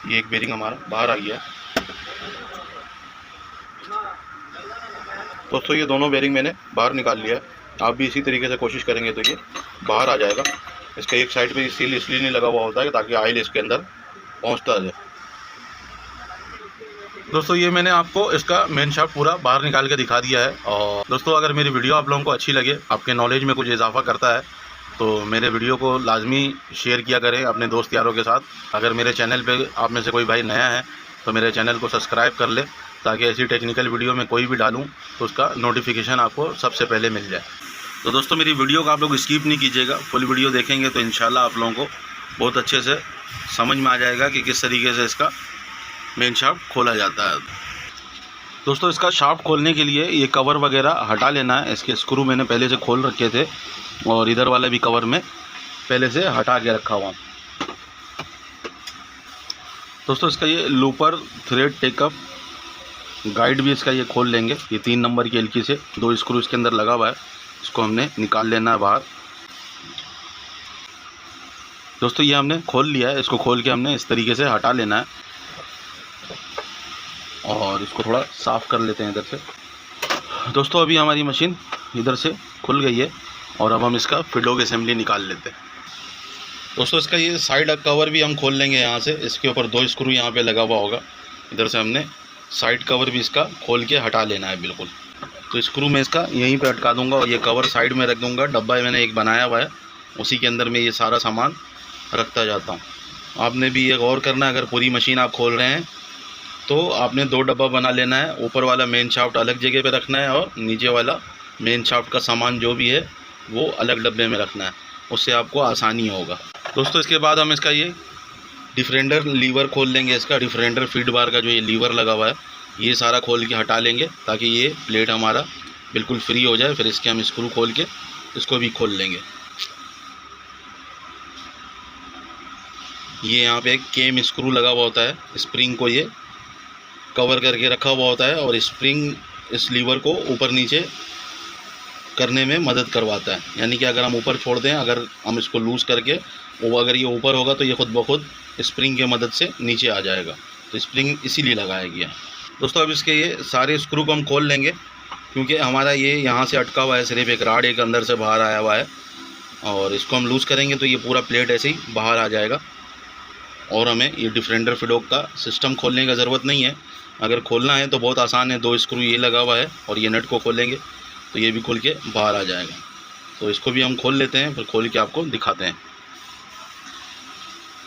[SPEAKER 1] ये एक बेरिंग हमारा बाहर आ गया। दोस्तों ये दोनों बेरिंग मैंने बाहर निकाल लिया है। आप भी इसी तरीके से कोशिश करेंगे तो ये बाहर आ जाएगा। इसका एक साइड पे सील इसलिए नहीं लगा हुआ होता है ताकि ऑयल इसके अंदर पहुंचता जाए। दोस्तों ये मैंने आपको इसका मेन शाफ्ट पूरा बाहर निकाल के दिखा दिया है। और दोस्तों अगर मेरी वीडियो आप लोगों को अच्छी लगे, आपके नॉलेज में कुछ इजाफा करता है, तो मेरे वीडियो को लाजमी शेयर किया करें अपने दोस्त यारों के साथ। अगर मेरे चैनल पे आप में से कोई भाई नया है तो मेरे चैनल को सब्सक्राइब कर ले, ताकि ऐसी टेक्निकल वीडियो में कोई भी डालूं तो उसका नोटिफिकेशन आपको सबसे पहले मिल जाए। तो दोस्तों मेरी वीडियो को आप लोग स्किप नहीं कीजिएगा, फुल वीडियो देखेंगे तो इंशाल्लाह आप लोगों को बहुत अच्छे से समझ में आ जाएगा कि किस तरीके से इसका मेन शाफ्ट खोला जाता है। दोस्तों इसका शाफ्ट खोलने के लिए ये कवर वगैरह हटा लेना है। इसके स्क्रू मैंने पहले से खोल रखे थे और इधर वाला भी कवर में पहले से हटा के रखा हुआ। दोस्तों इसका ये लूपर थ्रेड टेकअप गाइड भी इसका ये खोल लेंगे। ये 3 नंबर की एलकी से 2 स्क्रू इसके अंदर लगा हुआ है, इसको हमने निकाल लेना है बाहर। दोस्तों ये हमने खोल लिया है, इसको खोल के हमने इस तरीके से हटा लेना है और इसको थोड़ा साफ़ कर लेते हैं इधर से। दोस्तों अभी हमारी मशीन इधर से खुल गई है और अब हम इसका फिडोक असेंबली निकाल लेते हैं। दोस्तों इसका ये साइड कवर भी हम खोल लेंगे यहाँ से। इसके ऊपर 2 स्क्रू यहाँ पे लगा हुआ होगा, इधर से हमने साइड कवर भी इसका खोल के हटा लेना है बिल्कुल। तो स्क्रू में इसका यहीं पे अटका दूंगा और ये कवर साइड में रख दूंगा। डब्बा मैंने एक बनाया हुआ है, उसी के अंदर मैं ये सारा सामान रखता जाता हूँ। आपने भी ये गौर करना है, अगर पूरी मशीन आप खोल रहे हैं तो आपने 2 डब्बा बना लेना है। ऊपर वाला मेन शाफ्ट अलग जगह पे रखना है और नीचे वाला मेन शाफ्ट का सामान जो भी है वो अलग डब्बे में रखना है, उससे आपको आसानी होगा। दोस्तों इसके बाद हम इसका ये डिफरेंडर लीवर खोल लेंगे। इसका डिफरेंडर फीड बार का जो ये लीवर लगा हुआ है ये सारा खोल के हटा लेंगे ताकि ये प्लेट हमारा बिल्कुल फ्री हो जाए। फिर इसके हम स्क्रू खोल के इसको भी खोल लेंगे। ये यहाँ पे एक केम स्क्रू लगा हुआ होता है, स्प्रिंग को ये कवर करके रखा हुआ होता है और स्प्रिंग इस लीवर को ऊपर नीचे करने में मदद करवाता है। यानी कि अगर हम ऊपर छोड़ दें, अगर हम इसको लूज़ करके वो अगर ये ऊपर होगा तो ये खुद ब खुद स्प्रिंग की मदद से नीचे आ जाएगा। तो स्प्रिंग इसीलिए लगाया गया है। दोस्तों अब इसके ये सारे स्क्रू को हम खोल लेंगे क्योंकि हमारा ये यहाँ से अटका हुआ है, सिर्फ एक राड एक अंदर से बाहर आया हुआ है और इसको हम लूज़ करेंगे तो ये पूरा प्लेट ऐसे ही बाहर आ जाएगा और हमें ये डिफरेंडर फिडोक का सिस्टम खोलने की ज़रूरत नहीं है। अगर खोलना है तो बहुत आसान है, 2 स्क्रू ये लगा हुआ है और ये नट को खोलेंगे तो ये भी खोल के बाहर आ जाएगा। तो इसको भी हम खोल लेते हैं, फिर खोल के आपको दिखाते हैं।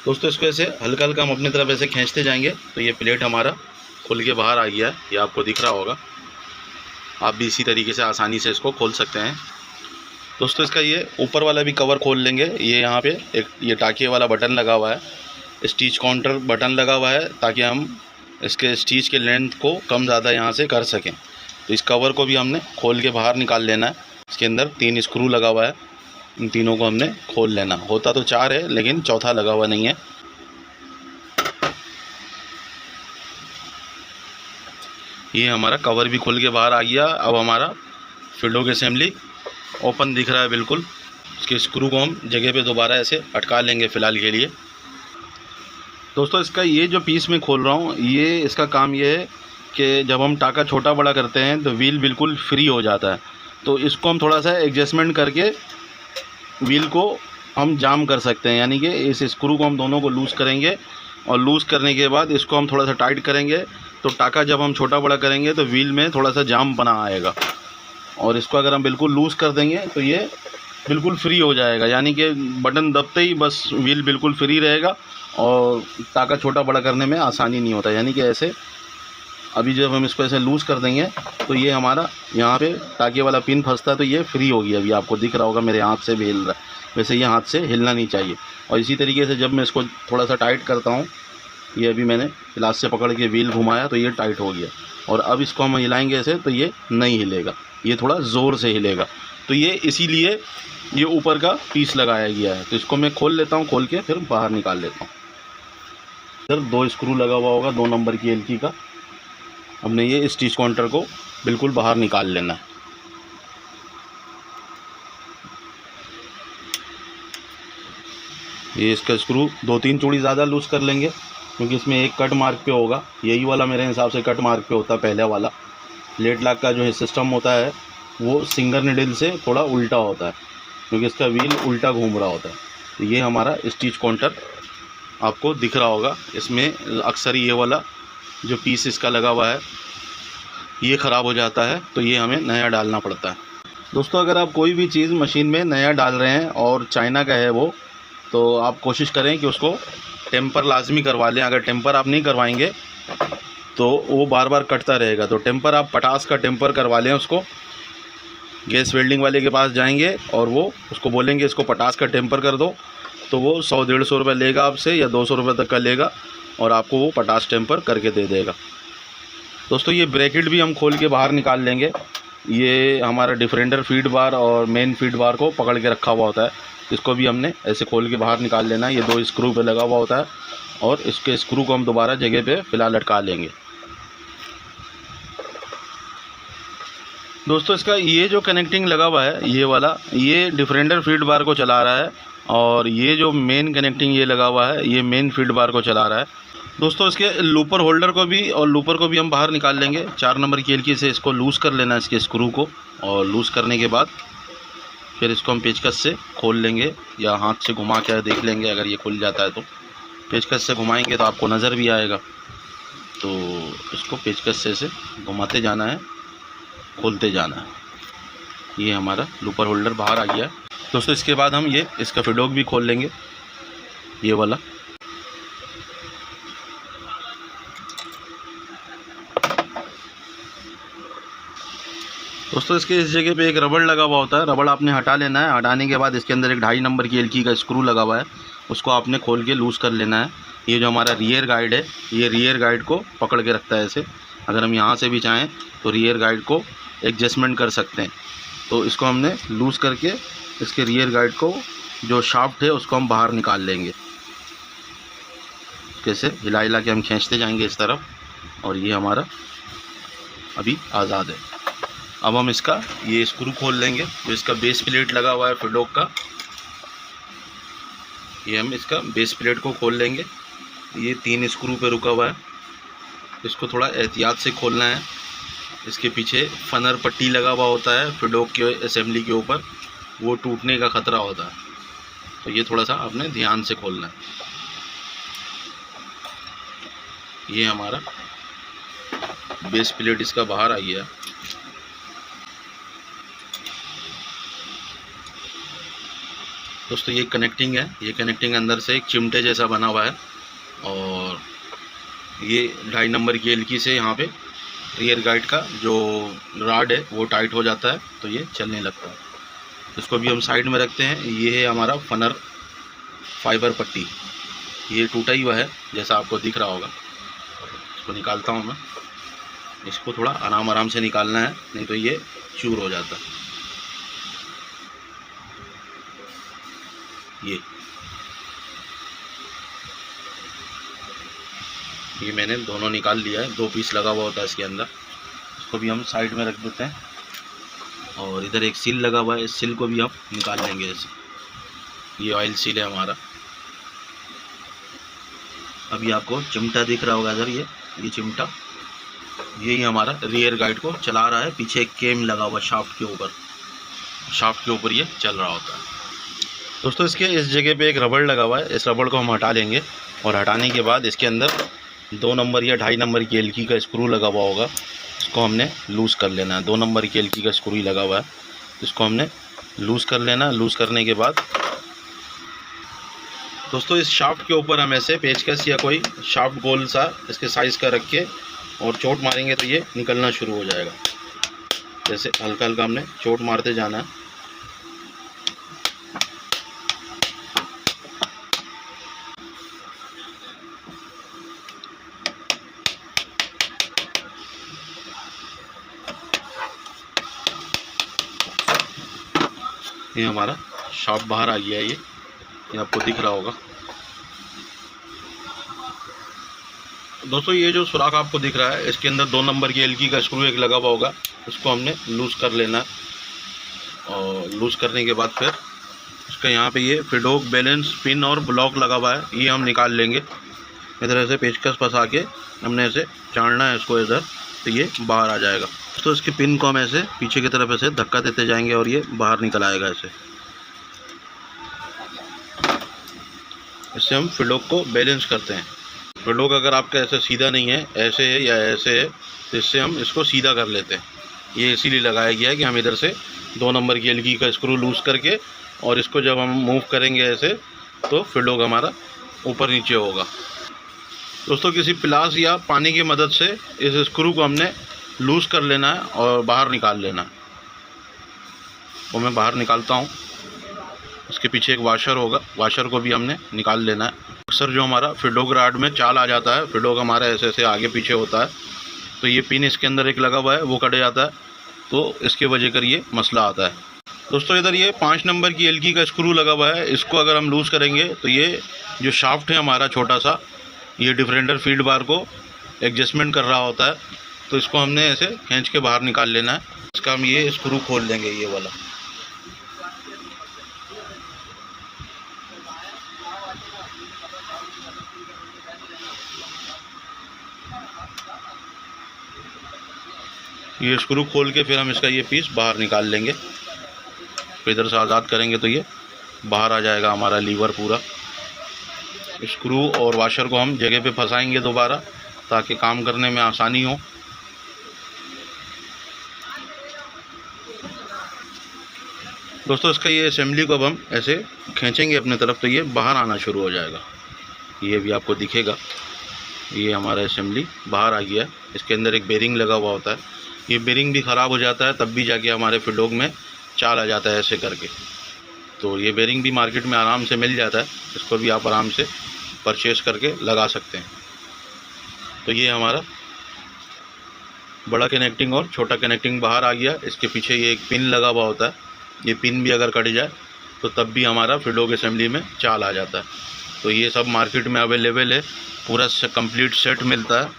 [SPEAKER 1] दोस्तों इसको ऐसे हल्का हल्का हम अपनी तरफ ऐसे खींचते जाएंगे तो ये प्लेट हमारा खुल के बाहर आ गया है, ये आपको दिख रहा होगा। आप भी इसी तरीके से आसानी से इसको खोल सकते हैं। दोस्तों इसका ये ऊपर वाला भी कवर खोल लेंगे। ये यहाँ पे एक ये टाँके वाला बटन लगा हुआ है, स्टिच काउंटर बटन लगा हुआ है ताकि हम इसके स्टिच के लेंथ को कम ज़्यादा यहाँ से कर सकें। तो इस कवर को भी हमने खोल के बाहर निकाल लेना है। इसके अंदर 3 स्क्रू लगा हुआ है, इन तीनों को हमने खोल लेना। होता तो 4 है लेकिन चौथा लगा हुआ नहीं है। ये हमारा कवर भी खुल के बाहर आ गया। अब हमारा फिडोक असेंबली ओपन दिख रहा है बिल्कुल। इसके स्क्रू को हम जगह पे दोबारा ऐसे अटका लेंगे फ़िलहाल के लिए। दोस्तों इसका ये जो पीस मैं खोल रहा हूँ, ये इसका काम ये है कि जब हम टाका छोटा बड़ा करते हैं तो व्हील बिल्कुल फ्री हो जाता है। तो इसको हम थोड़ा सा एडजस्टमेंट करके व्हील को हम जाम कर सकते हैं। यानी कि इस स्क्रू को हम दोनों को लूज़ करेंगे और लूज़ करने के बाद इसको हम थोड़ा सा टाइट करेंगे तो टाका जब हम छोटा बड़ा करेंगे तो व्हील में थोड़ा सा जाम बना आएगा। और इसको अगर हम बिल्कुल लूज़ कर देंगे तो ये बिल्कुल फ्री हो जाएगा। यानी कि बटन दबते ही बस व्हील बिल्कुल फ्री रहेगा और टाका छोटा बड़ा करने में आसानी नहीं होता। यानी कि ऐसे अभी जब हम इसको ऐसे लूज़ कर देंगे तो ये हमारा यहाँ पे टाके वाला पिन फंसता है तो ये फ्री हो गया। अभी आपको दिख रहा होगा मेरे हाथ से भी हिल रहा है, वैसे ये हाथ से हिलना नहीं चाहिए। और इसी तरीके से जब मैं इसको थोड़ा सा टाइट करता हूँ, ये अभी मैंने प्लास से पकड़ के व्हील घुमाया तो ये टाइट हो गया। और अब इसको हम हिलाएंगे ऐसे तो ये नहीं हिलेगा, ये थोड़ा ज़ोर से हिलेगा। तो ये इसीलिए ये ऊपर का पीस लगाया गया है। तो इसको मैं खोल लेता हूँ, खोल के फिर बाहर निकाल लेता हूँ। इधर 2 स्क्रू लगा हुआ होगा 2 नंबर की एलकी का। हमने ये स्टिच काउंटर को बिल्कुल बाहर निकाल लेना है। ये इसका स्क्रू 2-3 चूड़ी ज़्यादा लूज़ कर लेंगे क्योंकि इसमें एक कट मार्क पे होगा। यही वाला मेरे हिसाब से कट मार्क पे होता है। पहले वाला लेट लॉक का जो है सिस्टम होता है वो सिंगल निडल से थोड़ा उल्टा होता है क्योंकि इसका व्हील उल्टा घूम रहा होता है। तो ये हमारा स्टिच काउंटर आपको दिख रहा होगा। इसमें अक्सर ये वाला जो पीस इसका लगा हुआ है ये ख़राब हो जाता है तो ये हमें नया डालना पड़ता है। दोस्तों अगर आप कोई भी चीज़ मशीन में नया डाल रहे हैं और चाइना का है वो, तो आप कोशिश करें कि उसको टेम्पर लाजमी करवा लें। अगर टेम्पर आप नहीं करवाएंगे तो वो बार बार कटता रहेगा। तो टेम्पर आप पटास का टेम्पर करवा लें, उसको गैस वेल्डिंग वाले के पास जाएंगे और वो उसको बोलेंगे इसको पटास का टेम्पर कर दो, तो वो 100-150 रुपये लेगा आपसे, या 200 रुपये तक का लेगा, और आपको वो पटास टेम्पर करके दे देगा। दोस्तों ये ब्रैकेट भी हम खोल के बाहर निकाल लेंगे। ये हमारा डिफरेंटर फीड बार और मेन फीड बार को पकड़ के रखा हुआ होता है, इसको भी हमने ऐसे खोल के बाहर निकाल लेना है। ये 2 स्क्रू पे लगा हुआ होता है और इसके स्क्रू को हम दोबारा जगह पे फ़िलहाल लटका लेंगे। दोस्तों इसका ये जो कनेक्टिंग लगा हुआ है, ये वाला, ये डिफरेंटर फीड बार को चला रहा है, और ये जो मेन कनेक्टिंग ये लगा हुआ है, ये मेन फीड बार को चला रहा है। दोस्तों इसके लूपर होल्डर को भी और लूपर को भी हम बाहर निकाल लेंगे। 4 नंबर की एलकी से इसको लूज़ कर लेना है, इसके स्क्रू को, और लूज़ करने के बाद फिर इसको हम पेचकस से खोल लेंगे, या हाथ से घुमा के देख लेंगे। अगर ये खुल जाता है तो पेचकस से घुमाएंगे तो आपको नज़र भी आएगा। तो इसको पेचकस से ऐसे घुमाते जाना है, खोलते जाना है। ये हमारा लूपर होल्डर बाहर आ गया है। दोस्तों इसके बाद हम ये इसका फिडोक भी खोल लेंगे, ये वाला। दोस्तों इसके इस जगह पे एक रबड़ लगा हुआ होता है, रबड़ आपने हटा लेना है। हटाने के बाद इसके अंदर एक 2.5 नंबर की एलकी का स्क्रू लगा हुआ है, उसको आपने खोल के लूज़ कर लेना है। ये जो हमारा रियर गाइड है, ये रियर गाइड को पकड़ के रखता है ऐसे। अगर हम यहाँ से भी चाहें तो रियर गाइड को एडजस्टमेंट कर सकते हैं। तो इसको हमने लूज़ करके इसके रियर गाइड को जो शाफ्ट है उसको हम बाहर निकाल लेंगे। कैसे हिला हिला के हम खींचते जाएंगे इस तरफ, और ये हमारा अभी आज़ाद है। अब हम इसका ये स्क्रू खोल लेंगे, जो इसका बेस प्लेट लगा हुआ है फिडोक का, ये हम इसका बेस प्लेट को खोल लेंगे। ये 3 स्क्रू पे रुका हुआ है, इसको थोड़ा एहतियात से खोलना है। इसके पीछे फनर पट्टी लगा हुआ होता है फिडोक के असेंबली के ऊपर, वो टूटने का ख़तरा होता है, तो ये थोड़ा सा आपने ध्यान से खोलना है। ये हमारा बेस प्लेट इसका बाहर आ गया। दोस्तों ये कनेक्टिंग है, ये कनेक्टिंग अंदर से एक चिमटे जैसा बना हुआ है, और ये 2.5 नंबर की एलकी से यहाँ पे रियर गाइड का जो राड है वो टाइट हो जाता है, तो ये चलने लगता है। इसको भी हम साइड में रखते हैं। ये है हमारा फनर फाइबर पट्टी, ये टूटा ही हुआ है जैसा आपको दिख रहा होगा। इसको निकालता हूँ मैं, इसको थोड़ा आराम से निकालना है, नहीं तो ये चूर हो जाता है। ये मैंने दोनों निकाल लिया है, 2 पीस लगा हुआ होता है इसके अंदर। इसको भी हम साइड में रख देते हैं, और इधर एक सील लगा हुआ है, इस सील को भी हम निकाल लेंगे ऐसे। ये ऑयल सील है हमारा। अभी आपको चिमटा दिख रहा होगा इधर, ये चिमटा, यही हमारा रियर गाइड को चला रहा है। पीछे एक केम लगा हुआ शाफ्ट के ऊपर ये चल रहा होता है। दोस्तों इसके इस जगह पे एक रबड़ लगा हुआ है, इस रबड़ को हम हटा लेंगे, और हटाने के बाद इसके अंदर 2 नंबर या 2.5 नंबर की एलकी का स्क्रू लगा हुआ होगा, इसको हमने लूज़ कर लेना है। 2 नंबर की एलकी का स्क्रू ही लगा हुआ है, इसको हमने लूज़ कर लेना। लूज़ करने के बाद दोस्तों इस शाफ्ट के ऊपर हम ऐसे पेचकस या कोई शाफ्ट गोल सा इसके साइज़ का रख के और चोट मारेंगे तो ये निकलना शुरू हो जाएगा। जैसे हल्का हल्का हमने चोट मारते जाना है। ये हमारा शाफ्ट बाहर आ गया है, ये आपको दिख रहा होगा। दोस्तों ये जो सुराख आपको दिख रहा है, इसके अंदर 2 नंबर की एलकी का स्क्रू एक लगा हुआ होगा, इसको हमने लूज़ कर लेना है। और लूज़ करने के बाद फिर इसका यहाँ पे ये फिडोक बैलेंस पिन और ब्लॉक लगा हुआ है, ये हम निकाल लेंगे। इधर ऐसे पेचकस फंसा के हमने ऐसे चाड़ना है इसको इधर, तो ये बाहर आ जाएगा। तो इसके पिन को हम ऐसे पीछे की तरफ ऐसे धक्का देते जाएंगे और ये बाहर निकल आएगा ऐसे। इससे हम फिडोक को बैलेंस करते हैं। फिडोक अगर आपका ऐसे सीधा नहीं है, ऐसे है या ऐसे है, तो इससे हम इसको सीधा कर लेते हैं। ये इसीलिए लगाया गया है कि हम इधर से 2 नंबर की एलकी का स्क्रू लूज़ करके, और इसको जब हम मूव करेंगे ऐसे, तो फिडोक हमारा ऊपर नीचे होगा। दोस्तों किसी प्लास या पानी की मदद से इस स्क्रू को हमने लूज़ कर लेना है और बाहर निकाल लेना है। तो मैं बाहर निकालता हूँ। इसके पीछे एक वाशर होगा, वाशर को भी हमने निकाल लेना है। अक्सर जो हमारा फिडोक राड में चाल आ जाता है, फिडोक हमारा ऐसे ऐसे आगे पीछे होता है, तो ये पिन इसके अंदर एक लगा हुआ है, वो कट जाता है, तो इसके वजह कर ये मसला आता है। दोस्तों इधर ये 5 नंबर की एलकी का स्क्रू लगा हुआ है, इसको अगर हम लूज़ करेंगे तो ये जो शाफ्ट है हमारा छोटा सा, ये डिफरेंटर फीड बार को एडजस्टमेंट कर रहा होता है, तो इसको हमने ऐसे खींच के बाहर निकाल लेना है। इसका हम ये स्क्रू खोल देंगे, ये वाला। ये स्क्रू खोल के फिर हम इसका ये पीस बाहर निकाल लेंगे। तो इधर से आज़ाद करेंगे तो ये बाहर आ जाएगा हमारा लीवर पूरा। स्क्रू और वाशर को हम जगह पे फंसाएंगे दोबारा, ताकि काम करने में आसानी हो। दोस्तों इसका ये असेंबली को अब हम ऐसे खींचेंगे अपने तरफ, तो ये बाहर आना शुरू हो जाएगा। ये भी आपको दिखेगा, ये हमारा असेंबली बाहर आ गया है। इसके अंदर एक बेरिंग लगा हुआ होता है, ये बेरिंग भी ख़राब हो जाता है, तब भी जाके हमारे फिडोक में चाल आ जाता है ऐसे करके। तो ये बेरिंग भी मार्केट में आराम से मिल जाता है, इसको भी आप आराम से परचेज़ करके लगा सकते हैं। तो ये हमारा बड़ा कनेक्टिंग और छोटा कनेक्टिंग बाहर आ गया। इसके पीछे ये एक पिन लगा हुआ होता है, ये पिन भी अगर कट जाए तो तब भी हमारा फिडोक असेंबली में चाल आ जाता है। तो ये सब मार्केट में अवेलेबल है, पूरा कंप्लीट सेट मिलता है,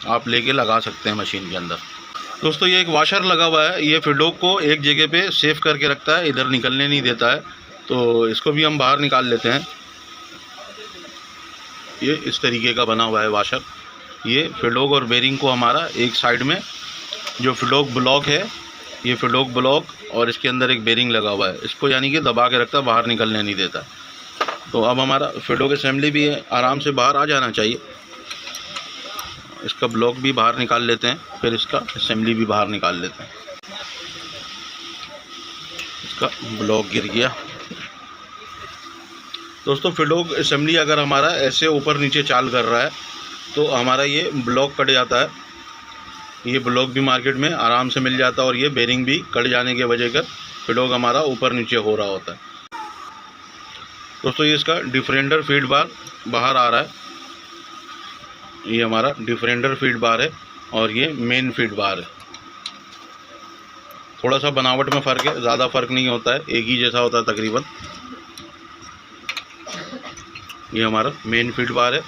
[SPEAKER 1] आप लेके लगा सकते हैं मशीन के अंदर। दोस्तों ये एक वाशर लगा हुआ है, ये फिडोक को एक जगह पे सेव करके रखता है, इधर निकलने नहीं देता है। तो इसको भी हम बाहर निकाल लेते हैं। ये इस तरीके का बना हुआ है वाशर। ये फिडोक और बेरिंग को हमारा एक साइड में जो फिडोक ब्लॉक है, ये फिडोक ब्लॉक और इसके अंदर एक बेरिंग लगा हुआ है, इसको यानी कि दबा के रखता है, बाहर निकलने नहीं देता। तो अब हमारा फिडोक असेंबली भी आराम से बाहर आ जाना चाहिए। इसका ब्लॉक भी बाहर निकाल लेते हैं, फिर इसका असेंबली भी बाहर निकाल लेते हैं। इसका ब्लॉक गिर गया। दोस्तों फिडोक असेंबली अगर हमारा ऐसे ऊपर नीचे चाल कर रहा है तो हमारा ये ब्लॉक कट जाता है। ये ब्लॉक भी मार्केट में आराम से मिल जाता है, और ये बेरिंग भी कट जाने के वजह कर फिडोक हमारा ऊपर नीचे हो रहा होता है। दोस्तों ये इसका डिफरेंटर फीड बार बाहर आ रहा है, ये हमारा डिफरेंटर फीड बार है और ये मेन फीड बार है। थोड़ा सा बनावट में फ़र्क है, ज़्यादा फ़र्क नहीं होता है, एक ही जैसा होता है तकरीबन। ये हमारा मेन फीड बार है।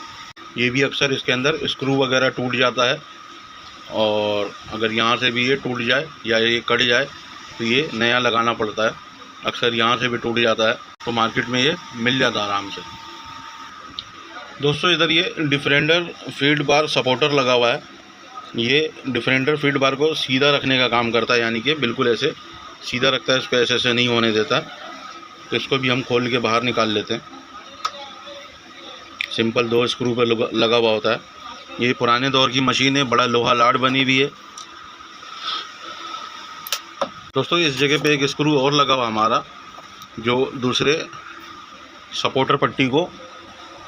[SPEAKER 1] ये भी अक्सर इसके अंदर स्क्रू वगैरह टूट जाता है, और अगर यहाँ से भी ये टूट जाए या ये कट जाए तो ये नया लगाना पड़ता है। अक्सर यहाँ से भी टूट जाता है, तो मार्केट में ये मिल जाता है आराम से। दोस्तों इधर ये डिफरेंटर फीड बार सपोर्टर लगा हुआ है। ये डिफरेंटर फीड बार को सीधा रखने का काम करता है, यानी कि बिल्कुल ऐसे सीधा रखता है, इसको ऐसे ऐसे नहीं होने देता। तो इसको भी हम खोल के बाहर निकाल लेते हैं। सिंपल 2 स्क्रू पर लगा हुआ होता है। ये पुराने दौर की मशीन है, बड़ा लोहा लाड बनी हुई है। दोस्तों इस जगह पे एक स्क्रू और लगा हुआ हमारा, जो दूसरे सपोर्टर पट्टी को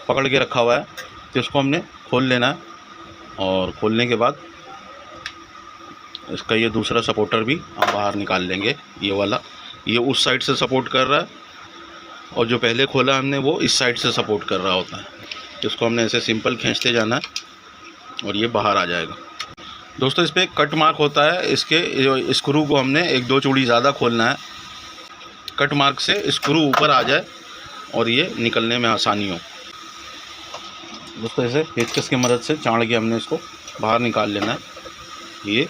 [SPEAKER 1] पकड़ के रखा हुआ है। तो इसको हमने खोल लेना है, और खोलने के बाद इसका ये दूसरा सपोर्टर भी हम बाहर निकाल लेंगे। ये वाला ये उस साइड से सपोर्ट कर रहा है, और जो पहले खोला हमने वो इस साइड से सपोर्ट कर रहा होता है। तो इसको हमने ऐसे सिंपल खींचते जाना है और ये बाहर आ जाएगा। दोस्तों इस पर कट मार्क होता है, इसके स्क्रू को हमने 1-2 चूड़ी ज़्यादा खोलना है, कट मार्क से स्क्रू ऊपर आ जाए और ये निकलने में आसानी हो। दोस्तों ऐसे पेचकस की मदद से चाड़ के हमने इसको बाहर निकाल लेना है। ये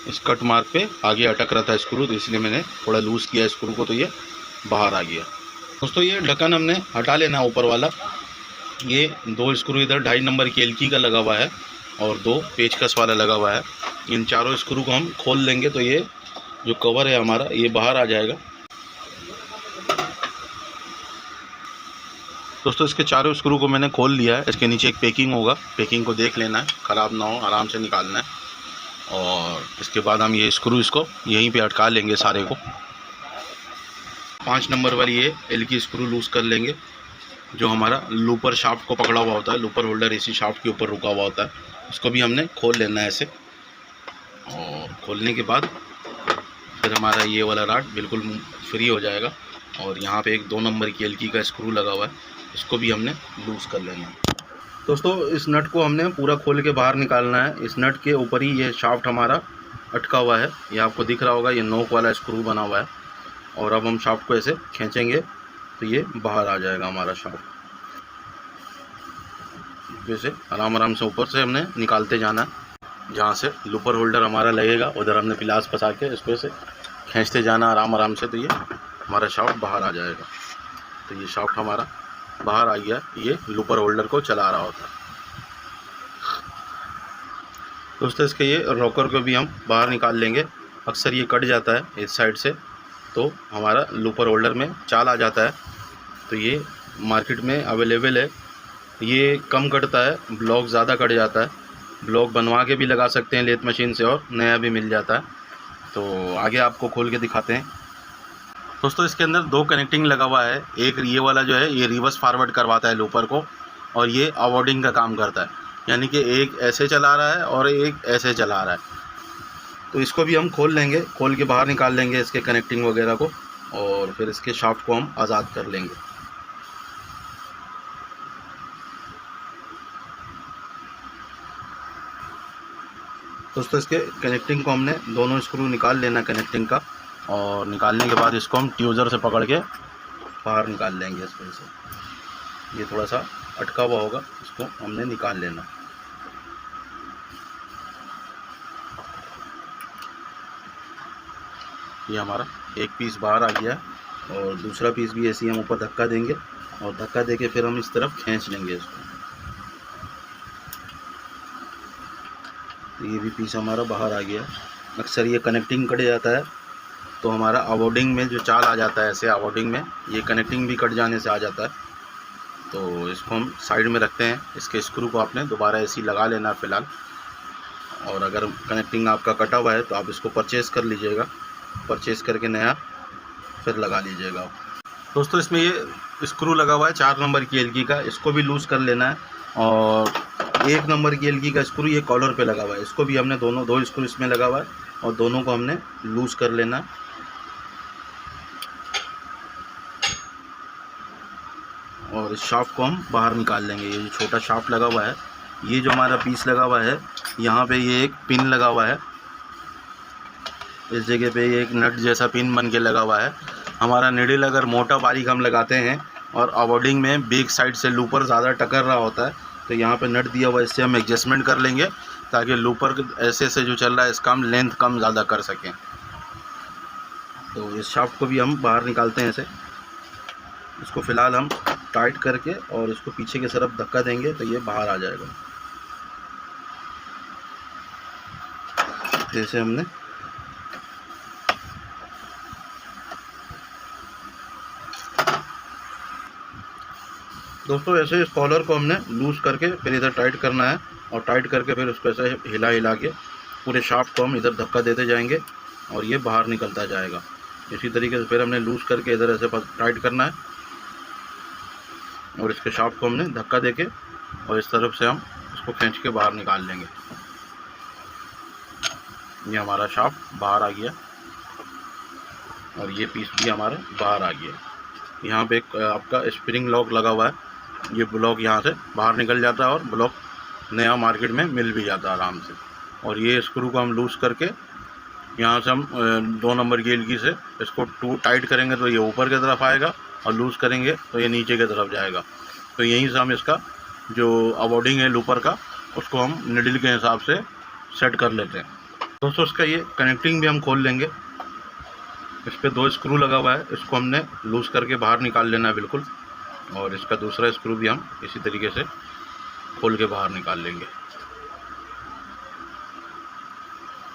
[SPEAKER 1] इस कट मार्क पे आगे अटक रहा था स्क्रू, तो इसलिए मैंने थोड़ा लूज़ किया स्क्रू को, तो ये बाहर आ गया। दोस्तों ये ढक्कन हमने हटा लेना है ऊपर वाला। ये 2 स्क्रू इधर 2.5 नंबर की एलकी का लगा हुआ है, और 2 पेचकस वाला लगा हुआ है। इन चारों स्क्रू को हम खोल लेंगे तो ये जो कवर है हमारा ये बाहर आ जाएगा। दोस्तों इसके चारों स्क्रू को मैंने खोल लिया है। इसके नीचे एक पैकिंग होगा, पैकिंग को देख लेना है, ख़राब ना हो, आराम से निकालना है। और इसके बाद हम ये स्क्रू इसको यहीं पे अटका लेंगे सारे को। 5 नंबर वाली ये एल की स्क्रू लूज़ कर लेंगे। जो हमारा लूपर शाफ्ट को पकड़ा हुआ होता है, लूपर होल्डर इसी शाफ्ट के ऊपर रुका हुआ होता है, उसको भी हमने खोल लेना है ऐसे। और खोलने के बाद फिर हमारा ये वाला रॉड बिल्कुल फ्री हो जाएगा। और यहाँ पे एक 2 नंबर की एलकी का स्क्रू लगा हुआ है, इसको भी हमने लूज़ कर लेना है। दोस्तों इस नट को हमने पूरा खोल के बाहर निकालना है। इस नट के ऊपर ही ये शाफ्ट हमारा अटका हुआ है, ये आपको दिख रहा होगा, ये नोक वाला स्क्रू बना हुआ है। और अब हम शाफ्ट को ऐसे खींचेंगे तो ये बाहर आ जाएगा हमारा शाफ्ट। जैसे आराम आराम से ऊपर से हमने निकालते जाना है। जहाँ से लूपर होल्डर हमारा लगेगा उधर हमने पिलास फंसा के इसको ऐसे खींचते जाना आराम आराम से, तो ये हमारा शाफ्ट बाहर आ जाएगा। तो ये शाफ्ट हमारा बाहर आ गया, ये लूपर होल्डर को चला रहा होता है। दोस्तों इसके ये रॉकर को भी हम बाहर निकाल लेंगे। अक्सर ये कट जाता है इस साइड से, तो हमारा लूपर होल्डर में चाल आ जाता है। तो ये मार्केट में अवेलेबल है, ये कम कटता है, ब्लॉक ज़्यादा कट जाता है। ब्लॉक बनवा के भी लगा सकते हैं लेथ मशीन से, और नया भी मिल जाता है। तो आगे आपको खोल के दिखाते हैं। दोस्तों इसके अंदर 2 कनेक्टिंग लगा हुआ है। एक ये वाला जो है ये रिवर्स फॉरवर्ड करवाता है लूपर को, और ये अवॉर्डिंग का काम करता है, यानी कि एक ऐसे चला रहा है और एक ऐसे चला रहा है। तो इसको भी हम खोल लेंगे, खोल के बाहर निकाल लेंगे इसके कनेक्टिंग वगैरह को, और फिर इसके शाफ्ट को हम आज़ाद कर लेंगे। दोस्तों इसके कनेक्टिंग को हमने दोनों स्क्रू निकाल लेना कनेक्टिंग का, और निकालने के बाद इसको हम ट्यूज़र से पकड़ के बाहर निकाल लेंगे इस वजह से। ये थोड़ा सा अटका हुआ होगा, इसको हमने निकाल लेना। ये हमारा एक पीस बाहर आ गया, और दूसरा पीस भी ऐसे ही हम ऊपर धक्का देंगे, और धक्का देके फिर हम इस तरफ खींच लेंगे इसको। ये भी पीस हमारा बाहर आ गया। अक्सर ये कनेक्टिंग कट जाता है, तो हमारा अवॉर्डिंग में जो चाल आ जाता है, ऐसे अवॉर्डिंग में ये कनेक्टिंग भी कट जाने से आ जाता है। तो इसको हम साइड में रखते हैं। इसके स्क्रू को आपने दोबारा ऐसे ही लगा लेना फ़िलहाल, और अगर कनेक्टिंग आपका कटा हुआ है तो आप इसको परचेज़ कर लीजिएगा, परचेज़ करके नया फिर लगा लीजिएगा। दोस्तों इसमें ये स्क्रू लगा हुआ है 4 नंबर की एलकी का, इसको भी लूज़ कर लेना है। और 1 नंबर की एलकी का स्क्रू ये कॉलर पे लगा हुआ है, इसको भी हमने दो स्क्रू इसमें लगा हुआ है, और दोनों को हमने लूज़ कर लेना है। और इस शाफ्ट को हम बाहर निकाल लेंगे। ये जो छोटा शाफ्ट लगा हुआ है, ये जो हमारा पीस लगा हुआ है, यहाँ पे ये एक पिन लगा हुआ है, इस जगह पे ये एक नट जैसा पिन बन के लगा हुआ है। हमारा निडल अगर मोटा बारीक हम लगाते हैं और अवॉर्डिंग में बैक साइड से लूपर ज़्यादा टकर रहा होता है, तो यहाँ पे नट दिया हुआ है, इससे हम एडजस्टमेंट कर लेंगे ताकि लूपर ऐसे से जो चल रहा है इसका हम लेंथ कम ज़्यादा कर सकें। तो इस शाफ्ट को भी हम बाहर निकालते हैं ऐसे। इसको फ़िलहाल हम टाइट करके और इसको पीछे की तरफ धक्का देंगे तो ये बाहर आ जाएगा, जैसे हमने दोस्तों ऐसे इस कॉलर को हमने लूज़ करके फिर इधर टाइट करना है, और टाइट करके फिर उसको ऐसे हिला हिला के पूरे शाफ्ट को हम इधर धक्का देते जाएंगे और ये बाहर निकलता जाएगा। इसी तरीके से फिर हमने लूज़ करके इधर ऐसे टाइट करना है, और इसके शाफ्ट को हमने धक्का देके और इस तरफ से हम इसको खींच के बाहर निकाल लेंगे। ये हमारा शाफ्ट बाहर आ गया, और ये पीस भी हमारा बाहर आ गया। यहाँ पे एक आपका स्प्रिंग लॉक लगा हुआ है, ये ब्लॉक यहाँ से बाहर निकल जाता है और ब्लॉक नया मार्केट में मिल भी जाता है आराम से। और ये स्क्रू को हम लूज़ करके यहाँ से हम 2 नंबर की एलकी से इसको टाइट करेंगे तो ये ऊपर की तरफ आएगा, और लूज़ करेंगे तो ये नीचे की तरफ जाएगा। तो यहीं से हम इसका जो अवॉर्डिंग है लूपर का, उसको हम निडल के हिसाब से सेट कर लेते हैं। दोस्तों इसका ये कनेक्टिंग भी हम खोल लेंगे। इस पर 2 स्क्रू लगा हुआ है, इसको हमने लूज़ करके बाहर निकाल लेना है बिल्कुल, और इसका दूसरा स्क्रू भी हम इसी तरीके से खोल के बाहर निकाल लेंगे।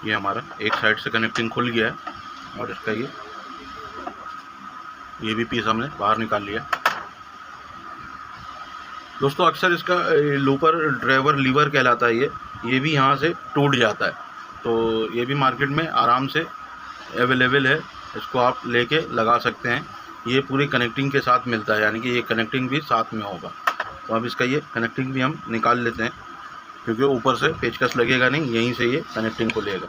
[SPEAKER 1] ये हमारा एक साइड से कनेक्टिंग खुल गया है, और इसका ये भी पीस हमने बाहर निकाल लिया। दोस्तों अक्सर इसका लूपर ड्राइवर लीवर कहलाता है, ये भी यहाँ से टूट जाता है, तो ये भी मार्केट में आराम से अवेलेबल है, इसको आप लेके लगा सकते हैं। ये पूरी कनेक्टिंग के साथ मिलता है, यानी कि ये कनेक्टिंग भी साथ में होगा। तो अब इसका ये कनेक्टिंग भी हम निकाल लेते हैं, क्योंकि ऊपर से पेचकस लगेगा नहीं, यहीं से ये कनेक्टिंग खुलेगा।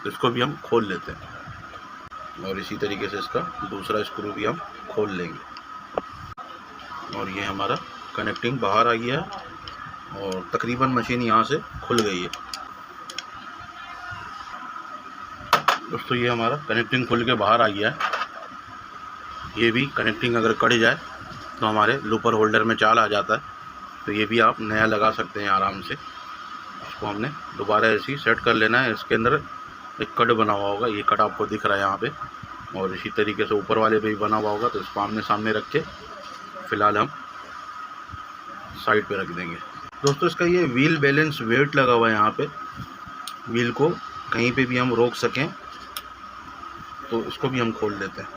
[SPEAKER 1] इसको भी हम खोल लेते हैं और इसी तरीके से इसका दूसरा स्क्रू भी हम खोल लेंगे। और ये हमारा कनेक्टिंग बाहर आ गया है और तकरीबन मशीन यहाँ से खुल गई है। दोस्तों ये हमारा कनेक्टिंग खुल के बाहर आ गया है। ये भी कनेक्टिंग अगर कट जाए तो हमारे लूपर होल्डर में चाल आ जाता है, तो ये भी आप नया लगा सकते हैं आराम से। इसको हमने दोबारा ऐसे ही सेट कर लेना है। इसके अंदर एक कट बना हुआ होगा, ये कट आपको दिख रहा है यहाँ पे, और इसी तरीके से ऊपर वाले पे भी बना हुआ होगा। तो इसको आमने सामने रख के फ़िलहाल हम साइड पे रख देंगे। दोस्तों इसका ये व्हील बैलेंस वेट लगा हुआ है यहाँ पे, व्हील को कहीं पे भी हम रोक सकें, तो इसको भी हम खोल लेते हैं।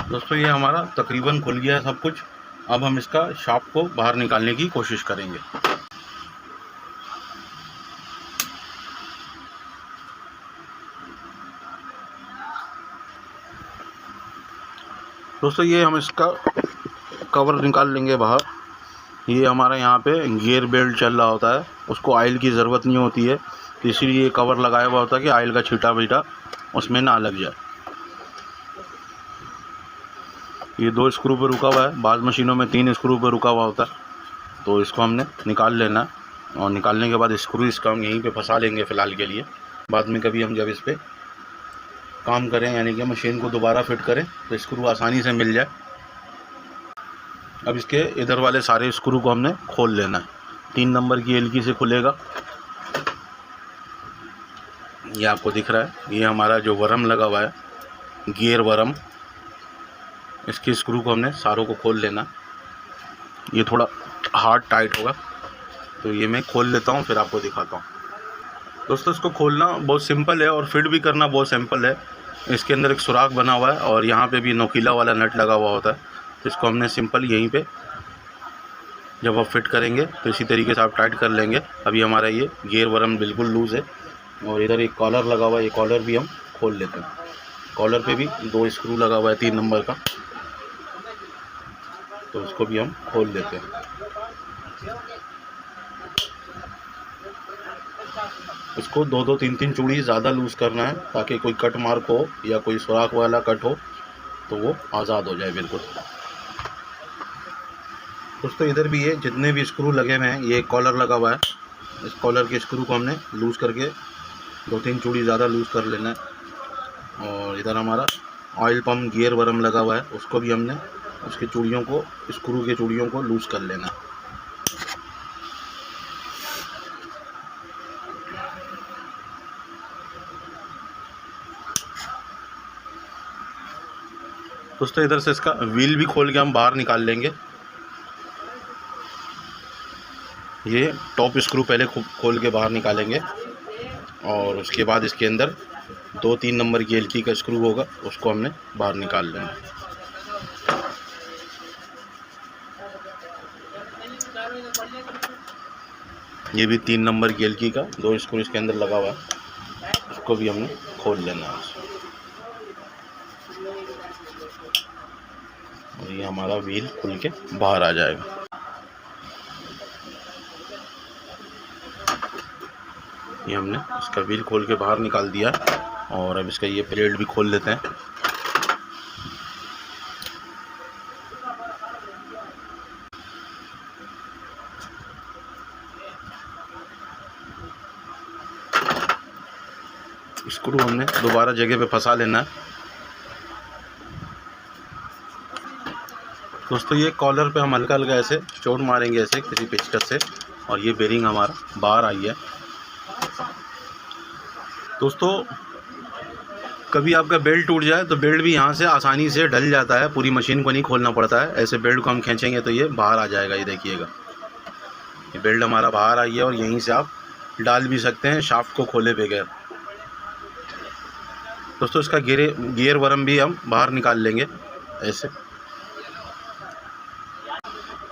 [SPEAKER 1] दोस्तों ये हमारा तकरीबन खुल गया है सब कुछ। अब हम इसका शाफ्ट को बाहर निकालने की कोशिश करेंगे। दोस्तों ये हम इसका कवर निकाल लेंगे बाहर। ये हमारा यहाँ पे गियर बेल्ट चल रहा होता है, उसको ऑयल की ज़रूरत नहीं होती है, तो इसीलिए ये कवर लगाया हुआ होता है कि ऑयल का छींटा बीटा उसमें ना लग जाए। ये 2 स्क्रू पे रुका हुआ है, बाज़ मशीनों में 3 स्क्रू पे रुका हुआ होता है, तो इसको हमने निकाल लेना है। और निकालने के बाद स्क्रू इसका हम यहीं पे फंसा लेंगे फ़िलहाल के लिए। बाद में कभी हम जब इस पर काम करें, यानी कि मशीन को दोबारा फिट करें, तो स्क्रू आसानी से मिल जाए। अब इसके इधर वाले सारे स्क्रू को हमने खोल लेना है। 3 नंबर की एलकी से खुलेगा, ये आपको दिख रहा है। ये हमारा जो वरम लगा हुआ है, गियर वरम, इसके स्क्रू को हमने सारों को खोल लेना। ये थोड़ा हार्ड टाइट होगा, तो ये मैं खोल लेता हूँ, फिर आपको दिखाता हूँ। दोस्तों इसको खोलना बहुत सिंपल है और फिट भी करना बहुत सिंपल है। इसके अंदर एक सुराख बना हुआ है और यहाँ पे भी नोकीला वाला नट लगा हुआ होता है, तो इसको हमने सिंपल यहीं पे जब आप फिट करेंगे तो इसी तरीके से आप टाइट कर लेंगे। अभी हमारा ये गियर वरम बिल्कुल लूज़ है। और इधर एक कॉलर लगा हुआ है, ये कॉलर भी हम खोल लेते हैं। कॉलर पे भी 2 स्क्रू लगा हुआ है 3 नंबर का, तो उसको भी हम खोल लेते हैं। इसको 2-2, 3-3 चूड़ी ज़्यादा लूज़ करना है, ताकि कोई कट मार्क हो या कोई सुराख वाला कट हो तो वो आज़ाद हो जाए बिल्कुल। दोस्तों इधर भी ये जितने भी स्क्रू लगे हुए हैं, ये कॉलर लगा हुआ है, इस कॉलर के स्क्रू को हमने लूज़ करके 2-3 चूड़ी ज़्यादा लूज़ कर लेना है। और इधर हमारा ऑयल पम्प गियर वरम लगा हुआ है, उसको भी हमने उसकी चूड़ियों को, स्क्रू के चूड़ियों को लूज़ कर लेना है। दोस्तों इधर से इसका व्हील भी खोल के हम बाहर निकाल लेंगे। ये टॉप स्क्रू पहले खोल के बाहर निकालेंगे और उसके बाद इसके अंदर 2-3 नंबर की एलकी का स्क्रू होगा, उसको हमने बाहर निकाल लेना। ये भी 3 नंबर की एलकी का 2 स्क्रू इसके अंदर लगा हुआ है, उसको भी हमने खोल लेना है। और ये हमारा व्हील खुल के बाहर आ जाएगा। ये हमने इसका व्हील खोल के बाहर निकाल दिया और अब इसका ये प्लेट भी खोल लेते हैं। स्क्रू हमने दोबारा जगह पे फंसा लेना है। दोस्तों ये कॉलर पे हम हल्का हल्का ऐसे चोट मारेंगे ऐसे किसी पेचकस से, और ये बेरिंग हमारा बाहर आई है। दोस्तों कभी आपका बेल्ट टूट जाए तो बेल्ट भी यहाँ से आसानी से ढल जाता है, पूरी मशीन को नहीं खोलना पड़ता है। ऐसे बेल्ट को हम खींचेंगे तो ये बाहर आ जाएगा। ये देखिएगा, ये बेल्ट हमारा बाहर आई है और यहीं से आप डाल भी सकते हैं शाफ्ट को खोले बगैर। दोस्तों इसका गियर वरम भी हम बाहर निकाल लेंगे ऐसे।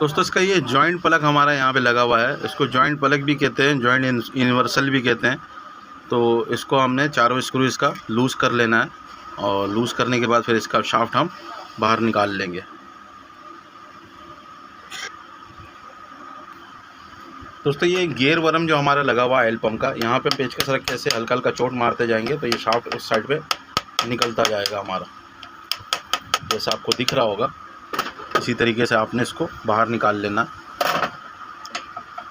[SPEAKER 1] दोस्तों इसका ये जॉइंट प्लग हमारा यहाँ पे लगा हुआ है, इसको जॉइंट प्लग भी कहते हैं, जॉइंट यूनिवर्सल भी कहते हैं। तो इसको हमने चारों स्क्रू इसका लूज़ कर लेना है और लूज़ करने के बाद फिर इसका शाफ्ट हम बाहर निकाल लेंगे। दोस्तों ये गियर वर्म जो हमारा लगा हुआ है ऑयल पंप का, यहाँ पे पेचकस रख के ऐसे हल्का हल्का चोट मारते जाएंगे तो ये शाफ्ट उस साइड पे निकलता जाएगा हमारा, जैसा आपको दिख रहा होगा। इसी तरीके से आपने इसको बाहर निकाल लेना।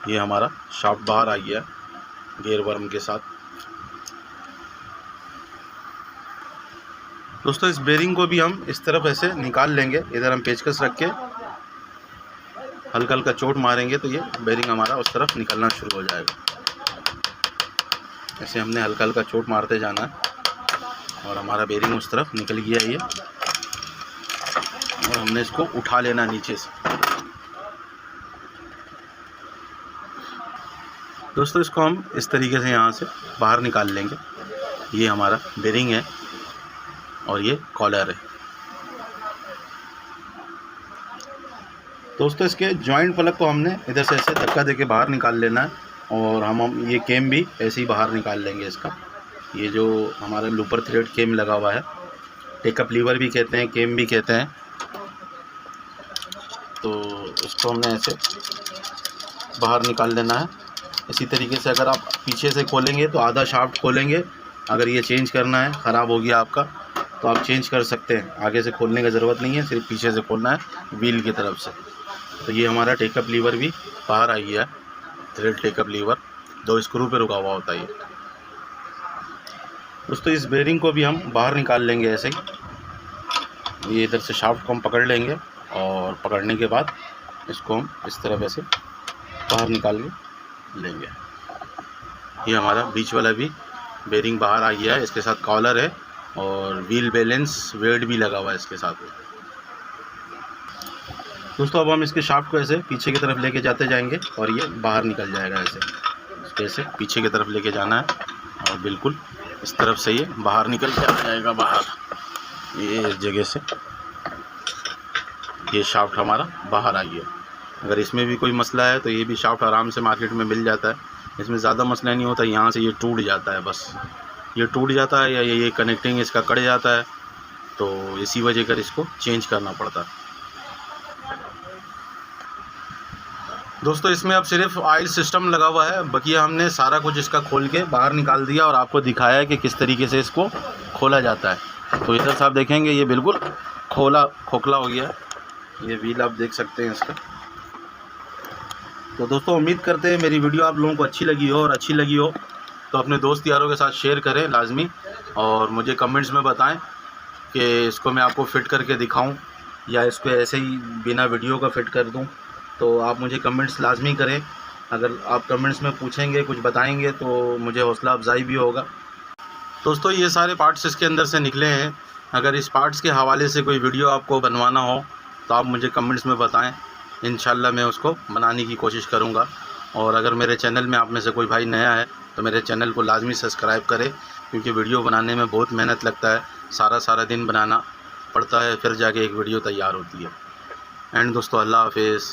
[SPEAKER 1] ये हमारा शाफ्ट बाहर आ गया गियर वर्म के साथ। दोस्तों इस बेरिंग को भी हम इस तरफ ऐसे निकाल लेंगे, इधर हम पेचकस रख के हल्का हल्का चोट मारेंगे तो ये बेरिंग हमारा उस तरफ निकलना शुरू हो जाएगा। ऐसे हमने हल्का हल्का चोट मारते जाना है और हमारा बेरिंग उस तरफ निकल गया ये, और हमने इसको उठा लेना नीचे से। दोस्तों इसको हम इस तरीके से यहाँ से बाहर निकाल लेंगे। ये हमारा बेरिंग है और ये कॉलर है। दोस्तों इसके जॉइंट प्लग को हमने इधर से ऐसे धक्का देके बाहर निकाल लेना है और हम ये केम भी ऐसे ही बाहर निकाल लेंगे इसका। ये जो हमारा लूपर थ्रेड केम लगा हुआ है, टेकअप लीवर भी कहते हैं, केम भी कहते हैं। तो इसको हमने ऐसे बाहर निकाल लेना है। इसी तरीके से अगर आप पीछे से खोलेंगे तो आधा शाफ्ट खोलेंगे। अगर ये चेंज करना है, ख़राब हो गया आपका, तो आप चेंज कर सकते हैं। आगे से खोलने की ज़रूरत नहीं है, सिर्फ पीछे से खोलना है व्हील की तरफ से। तो ये हमारा टेकअप लीवर भी बाहर आ गया है, थ्रेड टेकअप लीवर 2 स्क्रू पे रुका हुआ होता है ये। दोस्तों इस बेरिंग को भी हम बाहर निकाल लेंगे ऐसे ही। ये इधर से शाफ्ट को हम पकड़ लेंगे और पकड़ने के बाद इसको हम इस तरफ ऐसे बाहर निकाल के लेंगे। ये हमारा बीच वाला भी बेरिंग बाहर आ गया है, इसके साथ कॉलर है और व्हील बैलेंस वेट भी लगा हुआ है इसके साथ। दोस्तों अब हम इसके शाफ्ट को ऐसे पीछे की तरफ लेके जाते जाएंगे और ये बाहर निकल जाएगा ऐसे। इसको ऐसे पीछे की तरफ लेके जाना है और बिल्कुल इस तरफ से ये बाहर निकल के आ जाएगा बाहर। ये इस जगह से ये शाफ्ट हमारा बाहर आ गया। अगर इसमें भी कोई मसला है तो ये भी शाफ्ट आराम से मार्केट में मिल जाता है, इसमें ज़्यादा मसला नहीं होता। यहाँ से ये टूट जाता है, बस ये टूट जाता है या ये कनेक्टिंग इसका कट जाता है, तो इसी वजह कर इसको चेंज करना पड़ता है। दोस्तों इसमें अब सिर्फ ऑयल सिस्टम लगा हुआ है, बाकी हमने सारा कुछ इसका खोल के बाहर निकाल दिया और आपको दिखाया है कि किस तरीके से इसको खोला जाता है। तो इधर से आप देखेंगे ये बिल्कुल खोखला हो गया। ये व्हील आप देख सकते हैं इसका। तो दोस्तों उम्मीद करते हैं मेरी वीडियो आप लोगों को अच्छी लगी हो, और अच्छी लगी हो तो अपने दोस्त यारों के साथ शेयर करें लाजमी, और मुझे कमेंट्स में बताएं कि इसको मैं आपको फ़िट करके दिखाऊं या इसको ऐसे ही बिना वीडियो का फ़िट कर दूं। तो आप मुझे कमेंट्स लाजमी करें। अगर आप कमेंट्स में पूछेंगे, कुछ बताएंगे तो मुझे हौसला अफजाई भी होगा। दोस्तों ये सारे पार्ट्स इसके अंदर से निकले हैं। अगर इस पार्ट्स के हवाले से कोई वीडियो आपको बनवाना हो तो आप मुझे कमेंट्स में बताएं, इंशाल्लाह मैं उसको बनाने की कोशिश करूँगा। और अगर मेरे चैनल में आप में से कोई भाई नया है तो मेरे चैनल को लाजमी सब्सक्राइब करें, क्योंकि वीडियो बनाने में बहुत मेहनत लगता है, सारा दिन बनाना पड़ता है, फिर जाके एक वीडियो तैयार होती है। एंड दोस्तों अल्लाह हाफिज़।